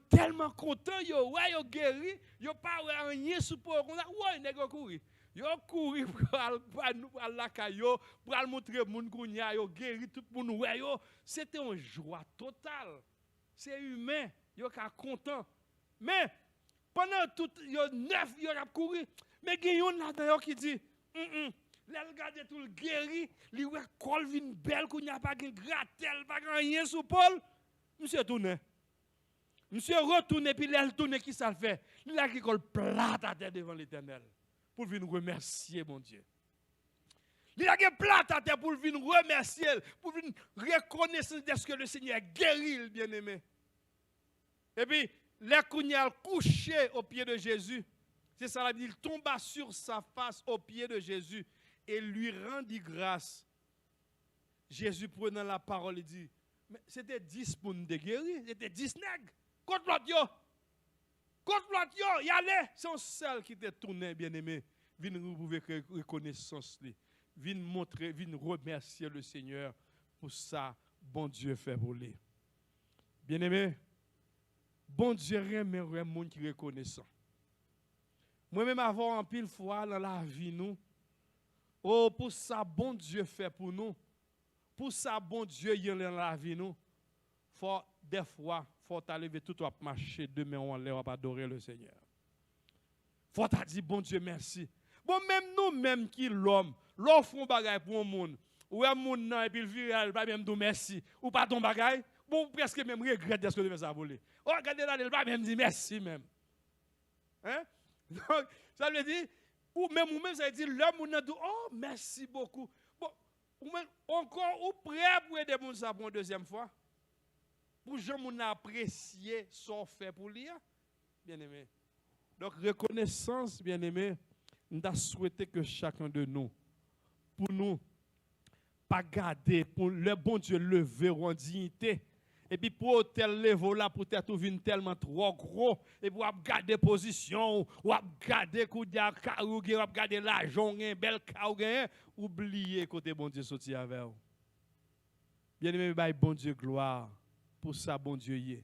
tellement content, ouais, yo guéri, yo pas rien sous pour, ouais, nèg couru. Yo couru pour la caillou pour montrer moun kounya yo guéri tout moun ouais yo c'était une joie totale. C'est humain, yo ka content. Mais pendant tout yo 9 yo a couru, mais gen yon là-dedans qui dit les regarder tout le guéri, li ouais col vin belle kounya pas gen gratel, pas rien sous Paul. Monsieur tourne. Monsieur retourne puis il tourne qui ça fait? Il a qui col plat à terre devant l'Éternel. Pour venir remercier mon Dieu. Il a une plate à terre pour venir remercier, pour venir reconnaître ce que le Seigneur a guéri, bien-aimé. Et puis, les cougnards couché au pied de Jésus, c'est ça, il tomba sur sa face au pied de Jésus et lui rendit grâce. Jésus prenant la parole, il dit, mais c'était 10 pour nous guérir, c'était 10 nègres. Contre l'autre, contre l'autre, il y allait. C'est un seul qui était tourné, bien-aimé. Viens retrouver reconnaissance. Viens montrer, viens remercier le Seigneur pour ça, bon Dieu fait pour lui. Bien-aimé, bon Dieu remet un monde qui est reconnaissant. Moi-même, avant, en pile fois dans la vie, nous Oh, pour ça, bon Dieu fait pour nous. Pour ça, bon Dieu y a dans la vie nous. Faut des fois, faut t'arriver tout à marcher demain en l'air, on va adorer le Seigneur. Faut t'a dire bon Dieu merci. Bon même nous même qui l'homme, l'offre un bagage pour un monde. Ou un monde non et puis le viral pas même dire merci ou pas ton bagage. Bon presque même regrette de ce que de ça voler. Oh regardez là, il pas même dire merci même. Hein? Donc ça veut dire ou même ça veut dire l'homme on a dit oh merci beaucoup. Bon ou même encore ou prêt pour aider moun ça pour une deuxième fois. Pour gens moun apprécier son fait pour lui. Bien aimé. Donc, reconnaissance, bien-aimé, nous avons souhaité que chacun de nous, pour nous, pas garder, pour le bon Dieu lever en dignité, et puis pour tel niveau là, pour être tellement trop gros, et pour garder position, ou garder coup de carou, ou garder l'argent, un bel carou, oubliez côté bon Dieu sorti avec vous. Bien-aimé, bon Dieu gloire, pour ça, bon Dieu y est.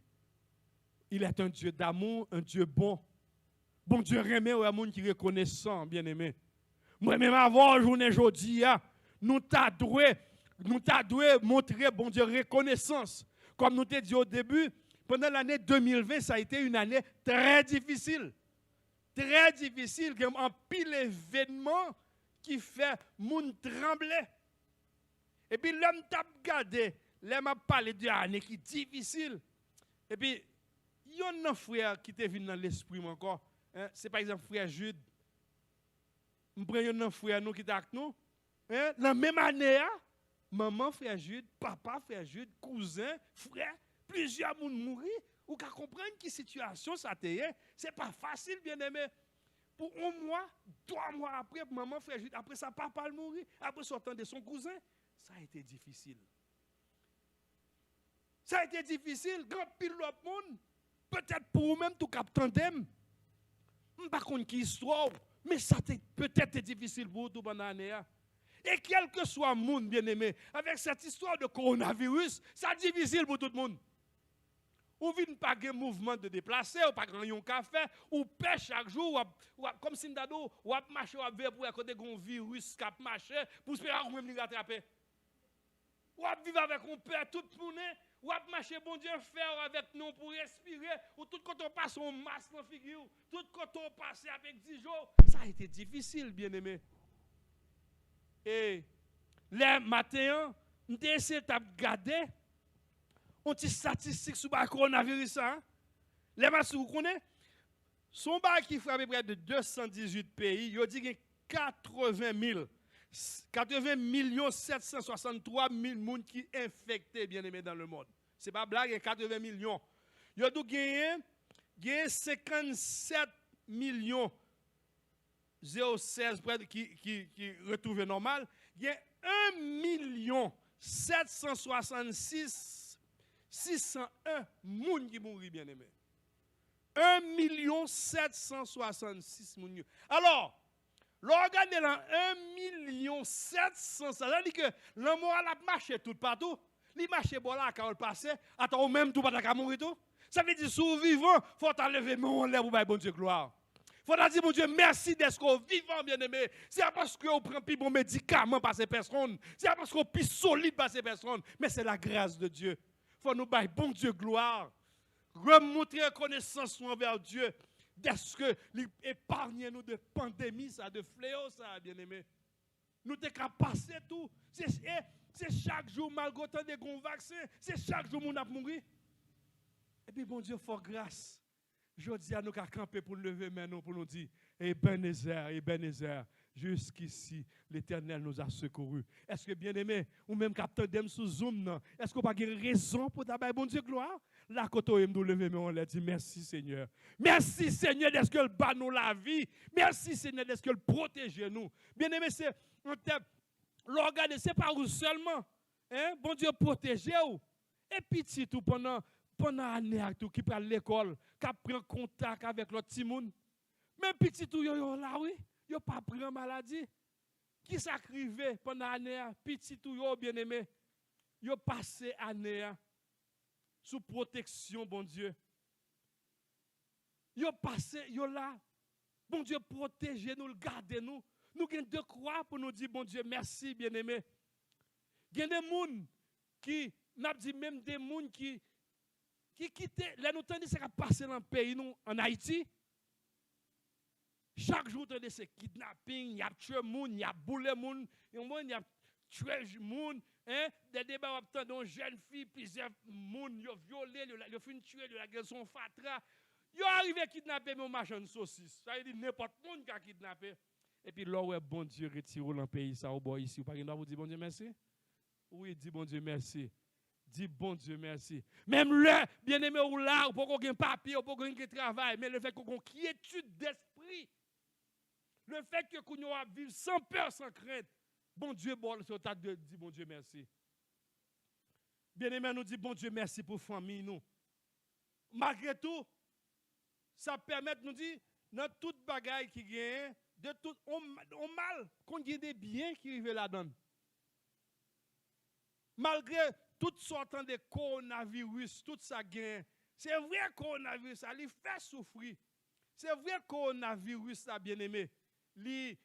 Il est un Dieu d'amour, un Dieu bon. Bon Dieu remet au monde qui reconnaissant, bien aimé. Moi-même avant journée aujourd'hui, nous t'adoué montrer bon Dieu reconnaissance. Comme nous t'ai dit au début, pendant l'année 2020, ça a été une année très difficile. Très difficile, il y a un pile événement qui fait moun trembler. Et puis l'homme t'a regardé, l'homme a parlé d'une année qui est difficile. Et puis, il y a un frère qui te venu dans l'esprit encore. C'est par exemple frère Jude. Nous prenons un frère nous qui est avec nous. Dans la même année, maman frère Jude, papa frère Jude, cousin, frère, plusieurs personnes mourir. Ou qu'à comprendre quelle situation ça est. C'est pas facile, bien aimé. Pour un mois, 3 mois après, maman frère Jude, après ça, papa mourir, après sortant de son cousin, ça a été difficile. Ça a été difficile, grand pile l'autre monde. Peut-être pour vous-même, tout cap tandem. Je ne sais pas qui histoire, mais ça peut-être difficile pour vous tout pendant l'année. Et quel que soit le monde, bien aimé, avec cette histoire de coronavirus, c'est difficile pour tout le monde. Ou ne pas de mouvement de déplacer, ou pas de café, ou pêche chaque jour, ou comme si ou marcher, ou pour côté d'un virus qui a marché, pour espérer qu'on même rattraper. Ou vivre avec un père tout le monde. Ou à marcher, bon Dieu, faire avec nous pour respirer. Ou tout quand on passe un masque dans la figure. Tout quand on passe avec 10 jours. Ça a été difficile, bien aimé. Et les matins, nous avons essayé de regarder. On a statistique sur le coronavirus. Les matins, vous connaissez? Son bar qui fait à peu près de 218 pays. Il dit qu'il y a 80 763 000 personnes qui sont infectées, bien aimés, dans le monde. Ce n'est pas blague, il y a 80 millions. Il y a gagné 57 millions 016 qui retrouvent normal. Il y a 1 million 766 601 personnes qui mourent, bien aimés. 1 million 766 personnes. Alors, regardez là, 1 million 700, ça veut dire que le moral a marché tout partout. Il marche bon là, quand on passe, attends, même tout pas mourir tout. Ça veut dire, survivant, il faut t'enlever mon lèvre pour bon Dieu gloire. Il faut dire, mon Dieu, merci d'être vivant, bien aimé. C'est parce qu'on prend plus bon médicament par ces personnes. C'est parce qu'on est plus solide par ces personnes. Mais c'est la grâce de Dieu. Il faut nous bailler, bon Dieu, gloire. Remontrer reconnaissance envers Dieu. D'est-ce que épargne nous de pandémie, ça, de fléau, ça, bien aimé. Nous t'es passer tout. C'est chaque jour, malgré tant de gros vaccins, c'est chaque jour qu'on a mourir. Et puis, bon Dieu, faut grâce. Je dis à nous qu'à camper pour lever maintenant, pour nous dire, Ebenezer, jusqu'ici, l'Éternel nous a secourus. Est-ce que, bien aimé, ou même capteur sous Zoom, est-ce qu'on n'a pas raison pour d'abord, bon Dieu, gloire? Là, quand on nous lever, on leur dit merci Seigneur. Merci Seigneur d'être que le bat nous la vie. Merci Seigneur d'être que le protège nous. Bien aimé, c'est l'organe, c'est pas vous seulement. Hein? Bon Dieu protège vous. Et petit tout pendant l'année qui prend l'école, qui prend contact avec l'autre petit monde. Même petit tout yo là oui, yo pas prend maladie. Qui s'acrivait pendant l'année, petit tout yo bien aimé. Yo passé année sous protection, bon Dieu. Yo passé, yo là. Bon Dieu, protégez-nous, gardez-nous. Nous avons de croix pour nous dire, bon Dieu, merci, bien-aimé. Il y a des gens qui, n'a dit même des gens qui quittent, là nous entendons ce qui passe dans le pays, nous, en Haïti. Chaque jour, nous c'est kidnapping, il y a tué des gens, il y a boulé des gens, il y a tué des gens. Hein? Des débats obtenus jeunes filles, plusieurs gens, ils ont violé, ils ont tué, ils ont son fatra. Ils sont arrivés à kidnapper mon machin de saucisse. Ça veut dire n'importe qui qui a kidnappé. Et puis là, ouais, bon Dieu, retire dans le pays, ça, au bout ici. Vous parlez, vous dites bon Dieu merci? Oui, dis bon Dieu merci. Dis bon Dieu merci. Même le bien-aimé ou là, ou pas qu'on ait un papier, ou pas qu'on ait un travail, mais le fait qu'on ait une quiétude d'esprit, le fait que nous vivons sans peur, sans crainte, bon Dieu, bon, c'est au tas de dire bon Dieu merci. Bien-aimé, nous dit bon Dieu merci pour la famille, nous. Malgré tout, ça permet de nous dire, dans toute bagaille qui gagne, de tout, on mal, qu'on ait des biens qui arrivent là-dedans. Malgré tout sortant de coronavirus, tout ça gagne. C'est vrai coronavirus, ça lui fait souffrir. C'est vrai coronavirus, ça bien aimé. Il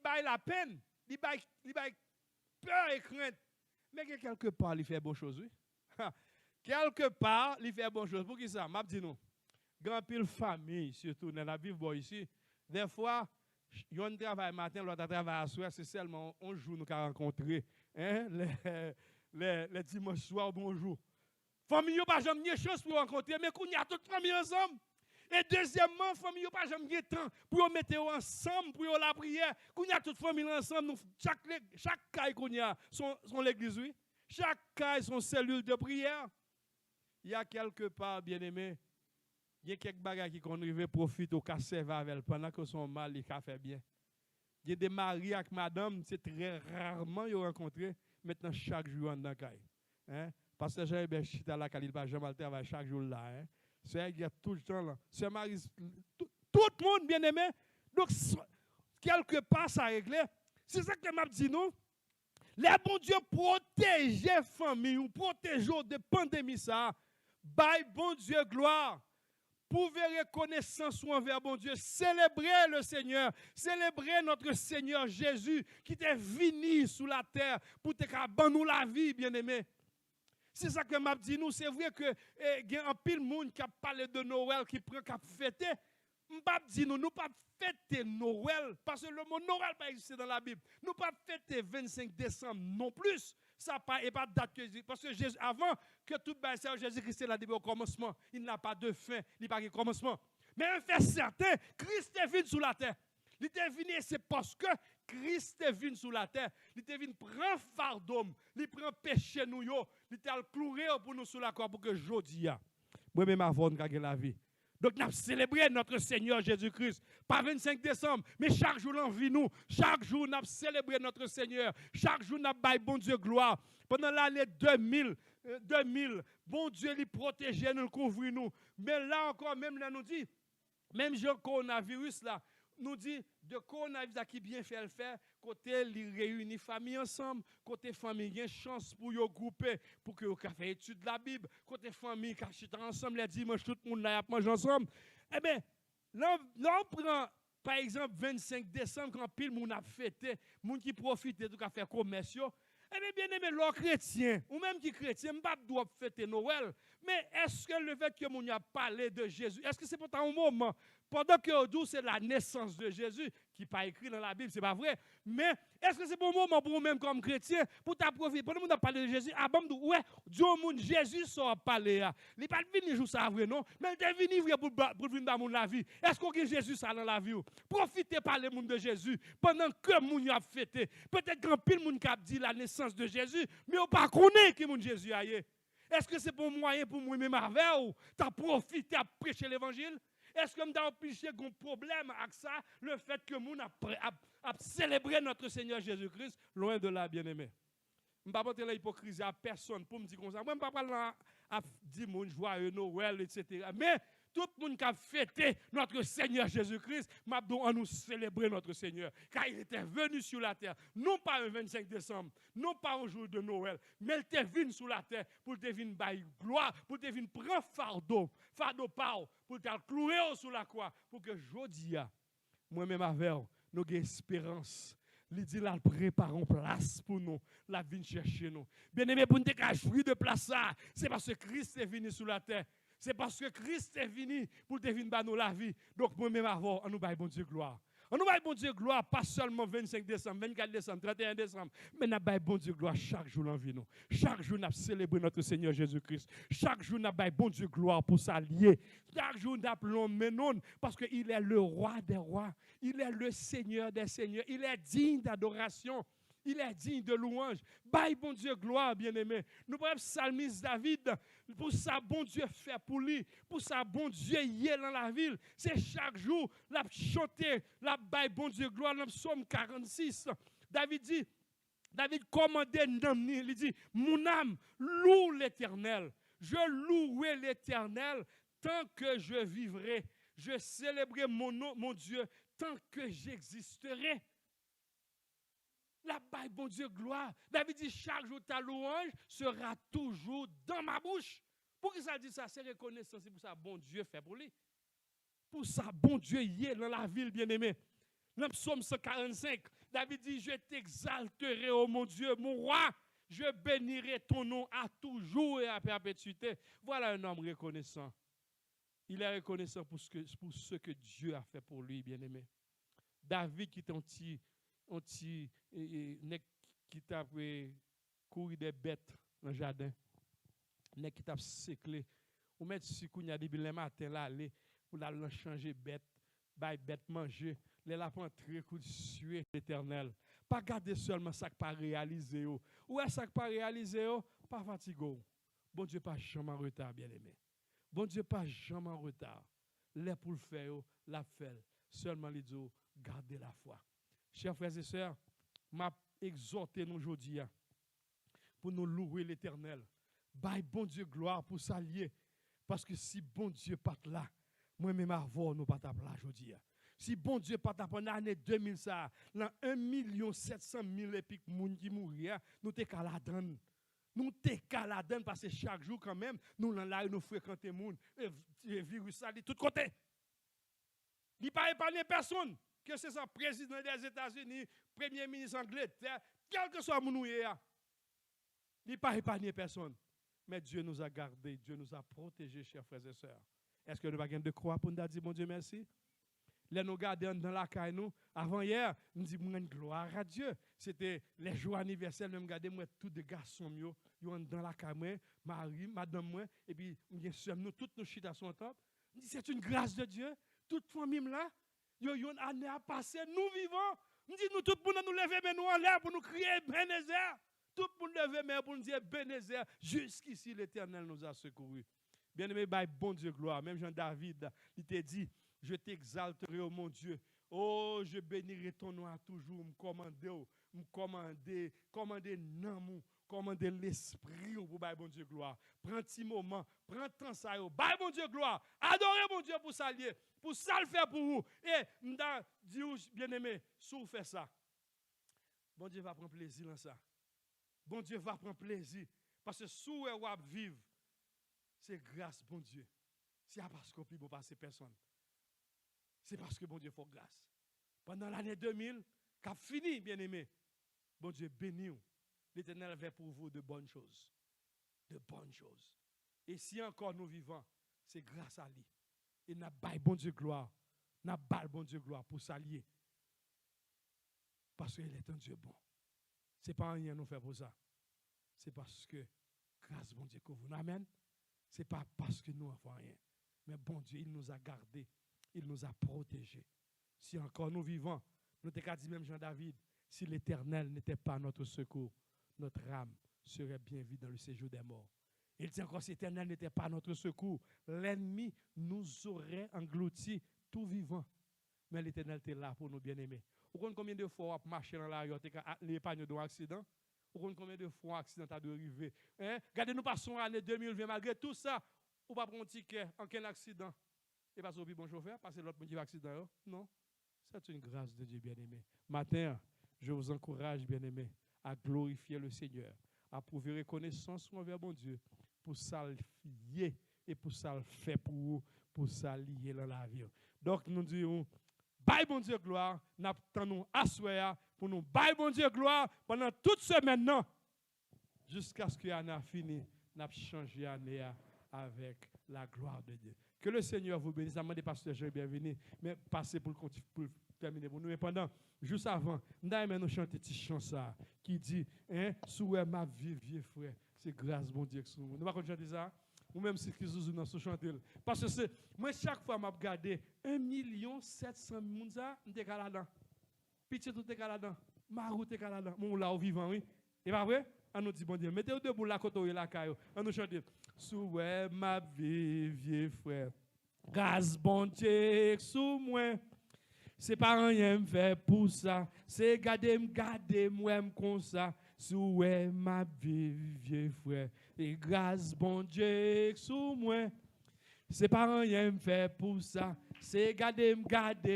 baille la peine, il baille peur et crainte. Mais quelque part, il fait bonne chose, oui. Quelque part, il fait bonne chose. Pour qui ça? M'a dit non. Grand pile famille, surtout dans la vie ici. Des fois, il y a un travail matin, l'autre travail à soir, c'est seulement un jour nous avons rencontré. Hein? Les dimanches soir, bonjour. Famille, n'a pas jamais de chance pour rencontrer, mais qu'on y a toute famille ensemble. Et deuxièmement, famille, n'a pas jamais de temps pour mettre ensemble, pour la prière. Qu'on y a toute famille ensemble, chaque caille qu'on y a, son l'église, oui. Chaque caille, son cellule de prière. Il y a quelque part, bien aimé, il y a quelques bagages qui arrivent profiter au cas avec pendant que son mari il fait bien. Il y a des maris avec madame, c'est très rarement ils rencontré. Maintenant, chaque jour, dans le cas. Hein? Parce que j'ai bien chita là, quand il va jamais travailler chaque jour là. Hein? C'est il y a tout le temps là. C'est mari, tout le monde bien aimé. Donc, quelque part, ça réglé. C'est ça que m'a dit nous. Les bon Dieu protéger la famille, ou protéger de pandémie ça. Bye, bon Dieu, gloire. Pouvez reconnaissance envers bon Dieu, célébrer le Seigneur, célébrer notre Seigneur Jésus qui est venu sous la terre pour te faire nous la vie, bien-aimé. C'est ça que m'a dit nous, c'est vrai que il y a un pile monde qui a parlé de Noël qui prend qu'à fêter. M'pa dit nous pas fêter Noël parce que le mot Noël pas existé dans la Bible. Nous pas fêter 25 décembre non plus. Ça pas et pas date que parce que Jésus avant que tout ça Jésus-Christ l'a dit au commencement, il n'a pas de fin, il n'a pas de commencement. Mais un fait certain, Christ est venu sur la terre. Il est venu c'est parce que Christ est venu sur la terre. Il est venu prendre fardeau, il prend péché nous yo, il est cloué pour nous sur la croix pour que jodia. Moi même avant de gagner la vie. Donc, nous avons célébré notre Seigneur Jésus-Christ. Pas 25 décembre, mais chaque jour, nous vie nous. Chaque jour, nous avons célébré notre Seigneur. Chaque jour, nous avons baillé bon Dieu gloire. Pendant l'année 2000, bon Dieu, il protégeait nous, il couvrait nous. Mais là encore, même là, nous dit, même le coronavirus là, nous dit, de coronavirus qui bien fait le faire, côté les réunit famille ensemble, côté famille il y a chance pour yo grouper pour que vous fassiez étude de la Bible, côté famille qui chita ensemble les dimanches tout le monde là manger ensemble. Eh bien, là on prend par exemple 25 décembre quand pile monde a fêté, monde qui profite de faire commerce. Eh bien, bien aimé, l'autre chrétien, ou même qui chrétien, pas doit fêter Noël. Mais est-ce que le fait que mon a parlé de Jésus, est-ce que c'est pourtant un moment, pendant que c'est la naissance de Jésus, qui n'est pas écrit dans la Bible, c'est pas vrai. Mais est-ce que c'est bon moment pour vous-même comme chrétien, pour t'approcher, pendant que vous avez parlé de Jésus, ah bon, ouais, Dieu monde Jésus sort parler. Il n'est pas venu jouer ça vrai, non? Mais il est venu pour venir dans la vie. Est-ce qu'on a Jésus ça dans la vie? Profitez par le monde de Jésus pendant que moun a fêté. Peut-être qu'un pile moun a dit la naissance de Jésus, mais on pas connaît qui moun Jésus a. Est-ce que c'est pour moyen pour moi-même avec ou t'as profité à prêcher l'évangile? Est-ce que m'ta empêché un problème avec ça, le fait que moun a célébré notre Seigneur Jésus-Christ, loin de là, bien-aimé? Je ne vais pas porter l'hypocrisie à personne pour me dire comme ça. Moi, je ne vais pas parler à dire mon joyeux Noël, etc. Mais tout le monde qui a fêté notre Seigneur Jésus-Christ, on nous célébrer notre Seigneur. Car il était venu sur la terre, non pas le 25 décembre, non pas au jour de Noël, mais il était venu sur la terre pour te venir bailler gloire, pour te venir prendre fardeau pao, pour te clouer sur la croix, pour que Jodia, moi-même avec nous avons espérance. Il dit là, prépare une place pour nous, la vie chercher nous. Bien aimé, pour nous jouir de place ça, c'est parce que Christ est venu sur la terre. C'est parce que Christ est venu pour te venir nous la vie. Donc, moi-même avant, on nous baille bon Dieu gloire. On nous baille bon Dieu gloire, pas seulement 25 décembre, 24 décembre, 31 décembre, mais nous baille bon Dieu gloire chaque jour dans la vie. Chaque jour, nous célébrons notre Seigneur Jésus-Christ. Chaque jour, nous baille bon Dieu gloire pour s'allier. Chaque jour, nous appelons Menon parce qu'il est le roi des rois. Il est le Seigneur des seigneurs. Il est digne d'adoration. Il est digne de louange. Baille bon Dieu gloire, bien-aimé. Nous prenons psalmiste David pour ça bon Dieu fait pour lui, pour ça bon Dieu y est dans la ville. C'est chaque jour la chanter, la baille bon Dieu gloire dans le psaume 46. David commandait il dit mon âme loue l'Éternel. Je louerai l'Éternel tant que je vivrai. Je célébrerai mon Dieu tant que j'existerai. La baille, bon Dieu, gloire. David dit, chaque jour, ta louange sera toujours dans ma bouche. Pour que ça dit ça, c'est reconnaissance, c'est pour ça, bon Dieu fait pour lui. Pour ça, bon Dieu y est dans la ville, bien-aimé. Dans le psaume 145, David dit, je t'exalterai, ô mon Dieu, mon roi. Je bénirai ton nom à toujours et à perpétuité. Voilà un homme reconnaissant. Il est reconnaissant pour ce que Dieu a fait pour lui, bien-aimé. David qui est qui t'a couru des bêtes dans le jardin, nek qui t'a séclé, ou mettre si qu'on y a des le matin là aller pour la changer bête, bail bête manger, les la entrer coup de suer l'Éternel. Pas garder seulement ça qui pas réalisé ou est ça qui pas réalisé pas fatigué. Bon Dieu pas jamais en retard, bien-aimé. Bon Dieu pas jamais en retard. Les pour le faire, la fait. Seulement les dieux garder la foi. Chers frères et sœurs, m'a exhorté nous aujourd'hui pour nous louer l'Éternel. Bye bon Dieu gloire pour s'allier. Parce que si bon Dieu pas là, moi-même avant nous pas là aujourd'hui. Si bon Dieu pas là pendant l'année 2000 ça, dans 1 700 000 épiques moun qui mourir, nous t'es caladan. Nous t'es caladan parce que chaque jour quand même, nous là nous fréquenter moun et virus ça de tous côtés. Il pas épargner personne. Que ce soit président des États-Unis, premier ministre anglais, quel que soit mon il n'y a pas épargné personne. Mais Dieu nous a gardés, Dieu nous a protégés, chers frères et sœurs. Est-ce que nous avons de croix pour nous dire, bon Dieu, merci? Là, nous gardons dans la caille, nous. Avant hier, nous disons, gloire à Dieu. C'était les jours anniversaires, nous regardons, moi, tous les garçons, ils sont dans la caille, Marie, madame, moi, et puis, nous, toutes nos chitas sont top. C'est une grâce de Dieu. Toute famille là, il y a une année à passer, nous vivons. Nous disons, nous, tout le monde nous lever, mais nous en l'air pour nous crier Bénézer. Tout le monde lever, mais pour nous dire Bénézer. Jusqu'ici, l'Éternel nous a secourus. Bien-aimé, bon Dieu, gloire. Même Jean-David, il t'a dit, je t'exalterai, oh mon Dieu. Oh, je bénirai ton nom à toujours. Me commander non, commander l'esprit pour bon Dieu gloire. Prends un petit moment, prends temps ça yo. Bon Dieu gloire. Adorez mon Dieu pour s'allier, pour ça le faire pour vous. Et m'da dit bien-aimé, si vous faites ça, bon Dieu va prendre plaisir dans ça. Bon Dieu va prendre plaisir parce que si vous vivre, c'est grâce bon Dieu. C'est parce qu'on peut passer personne. C'est parce que bon Dieu fait grâce. Pendant l'année 2000, qu'a fini bien-aimé. Bon Dieu béni. L'Éternel fait pour vous de bonnes choses. De bonnes choses. Et si encore nous vivons, c'est grâce à lui. Et n'a pas bon Dieu gloire. N'a pas bon Dieu gloire pour s'allier. Parce qu'il est un Dieu bon. Ce n'est pas rien nous faire pour ça. C'est parce que grâce bon Dieu que vous. Amen. Ce n'est pas parce que nous n'avons rien. Mais bon Dieu, il nous a gardés. Il nous a protégés. Si encore nous vivons, nous t'ai dit même Jean-David, si l'Éternel n'était pas notre secours, notre âme serait bien vue dans le séjour des morts. Il dit encore, si l'Éternel n'était pas notre secours, l'ennemi nous aurait engloutis tout vivant. Mais l'Éternel était là pour nous bien-aimer. Vous comprenez combien de fois on marche dans la rue, l'épargne d'un accident? Vous comprenez combien de fois un accident a dû arriver? Regardez, nous passons l'année 2020, malgré tout ça, on ne va pas prendre un ticket en quel accident? Et pas au bon chauffeur, parce que l'autre qui va accident. Non. C'est une grâce de Dieu, bien-aimé. Matin, je vous encourage, bien-aimé, à glorifier le Seigneur, à prouver reconnaissance envers mon Dieu, pour s'allier et pour ça le faire pour vous, pour s'allier dans la vie. Donc, nous disons, bailler bon Dieu gloire, n'a nous asseoir pour nous bailler bon Dieu gloire pendant toute semaine non jusqu'à ce que l'année a fini, n'a changé l'année avec la gloire de Dieu. Que le Seigneur vous bénisse. Amène pasteur Jean bienvenue, mais passez pour terminer pour nous. Mais pendant, juste avant, nous chanter petit chant ça qui dit, hein, souhait ma vie, vieux frère, c'est grâce bon Dieu que nous. Nous va chanter ça. Ou même si vous nous chanter. Parce que c'est, moi chaque fois m'a regardé 1 700 000 moun ça, m'te là-dedans. Petit tout est là-dedans. Marou t'es là-dedans. Mon là au vivant, oui. Et pas vrai? On nous dit bon Dieu, mettez-vous debout là côté la caillou. On nous chante souhait ma vie, vieux frère. Grâce bon Dieu sous moi. C'est pas rien me fait pour ça. C'est garder moi comme ça. Souhait ma vie, vieux frère. Et grâce bon Dieu sous moi. C'est pas rien me fait pour ça. C'est garder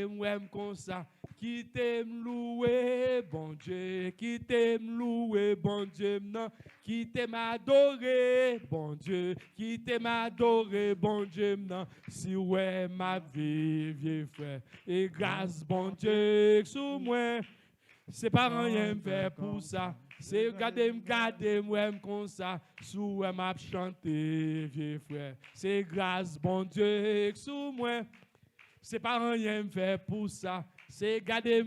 moi comme ça. Qui t'aime louer, bon Dieu, qui t'aime louer, bon Dieu, non, qui t'aime adorer, bon Dieu, qui t'aime adorer, bon Dieu, non, si ouais ma vie, vieux frère, et grâce, bon Dieu, sous moi, c'est pas rien faire pour ça, c'est garder moi comme ça, sous ouais m'a chanter, vieux frère, c'est grâce, bon Dieu, sous moi, c'est pas rien faire pour ça. C'est garder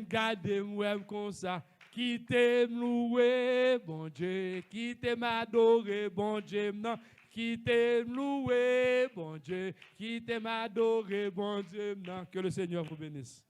moi comme ça. Qui t'aime louer, bon Dieu. Qui t'aime adorer, bon Dieu. Non. Qui t'aime louer, bon Dieu. Qui t'aime adorer, bon Dieu. Non. Que le Seigneur vous bénisse.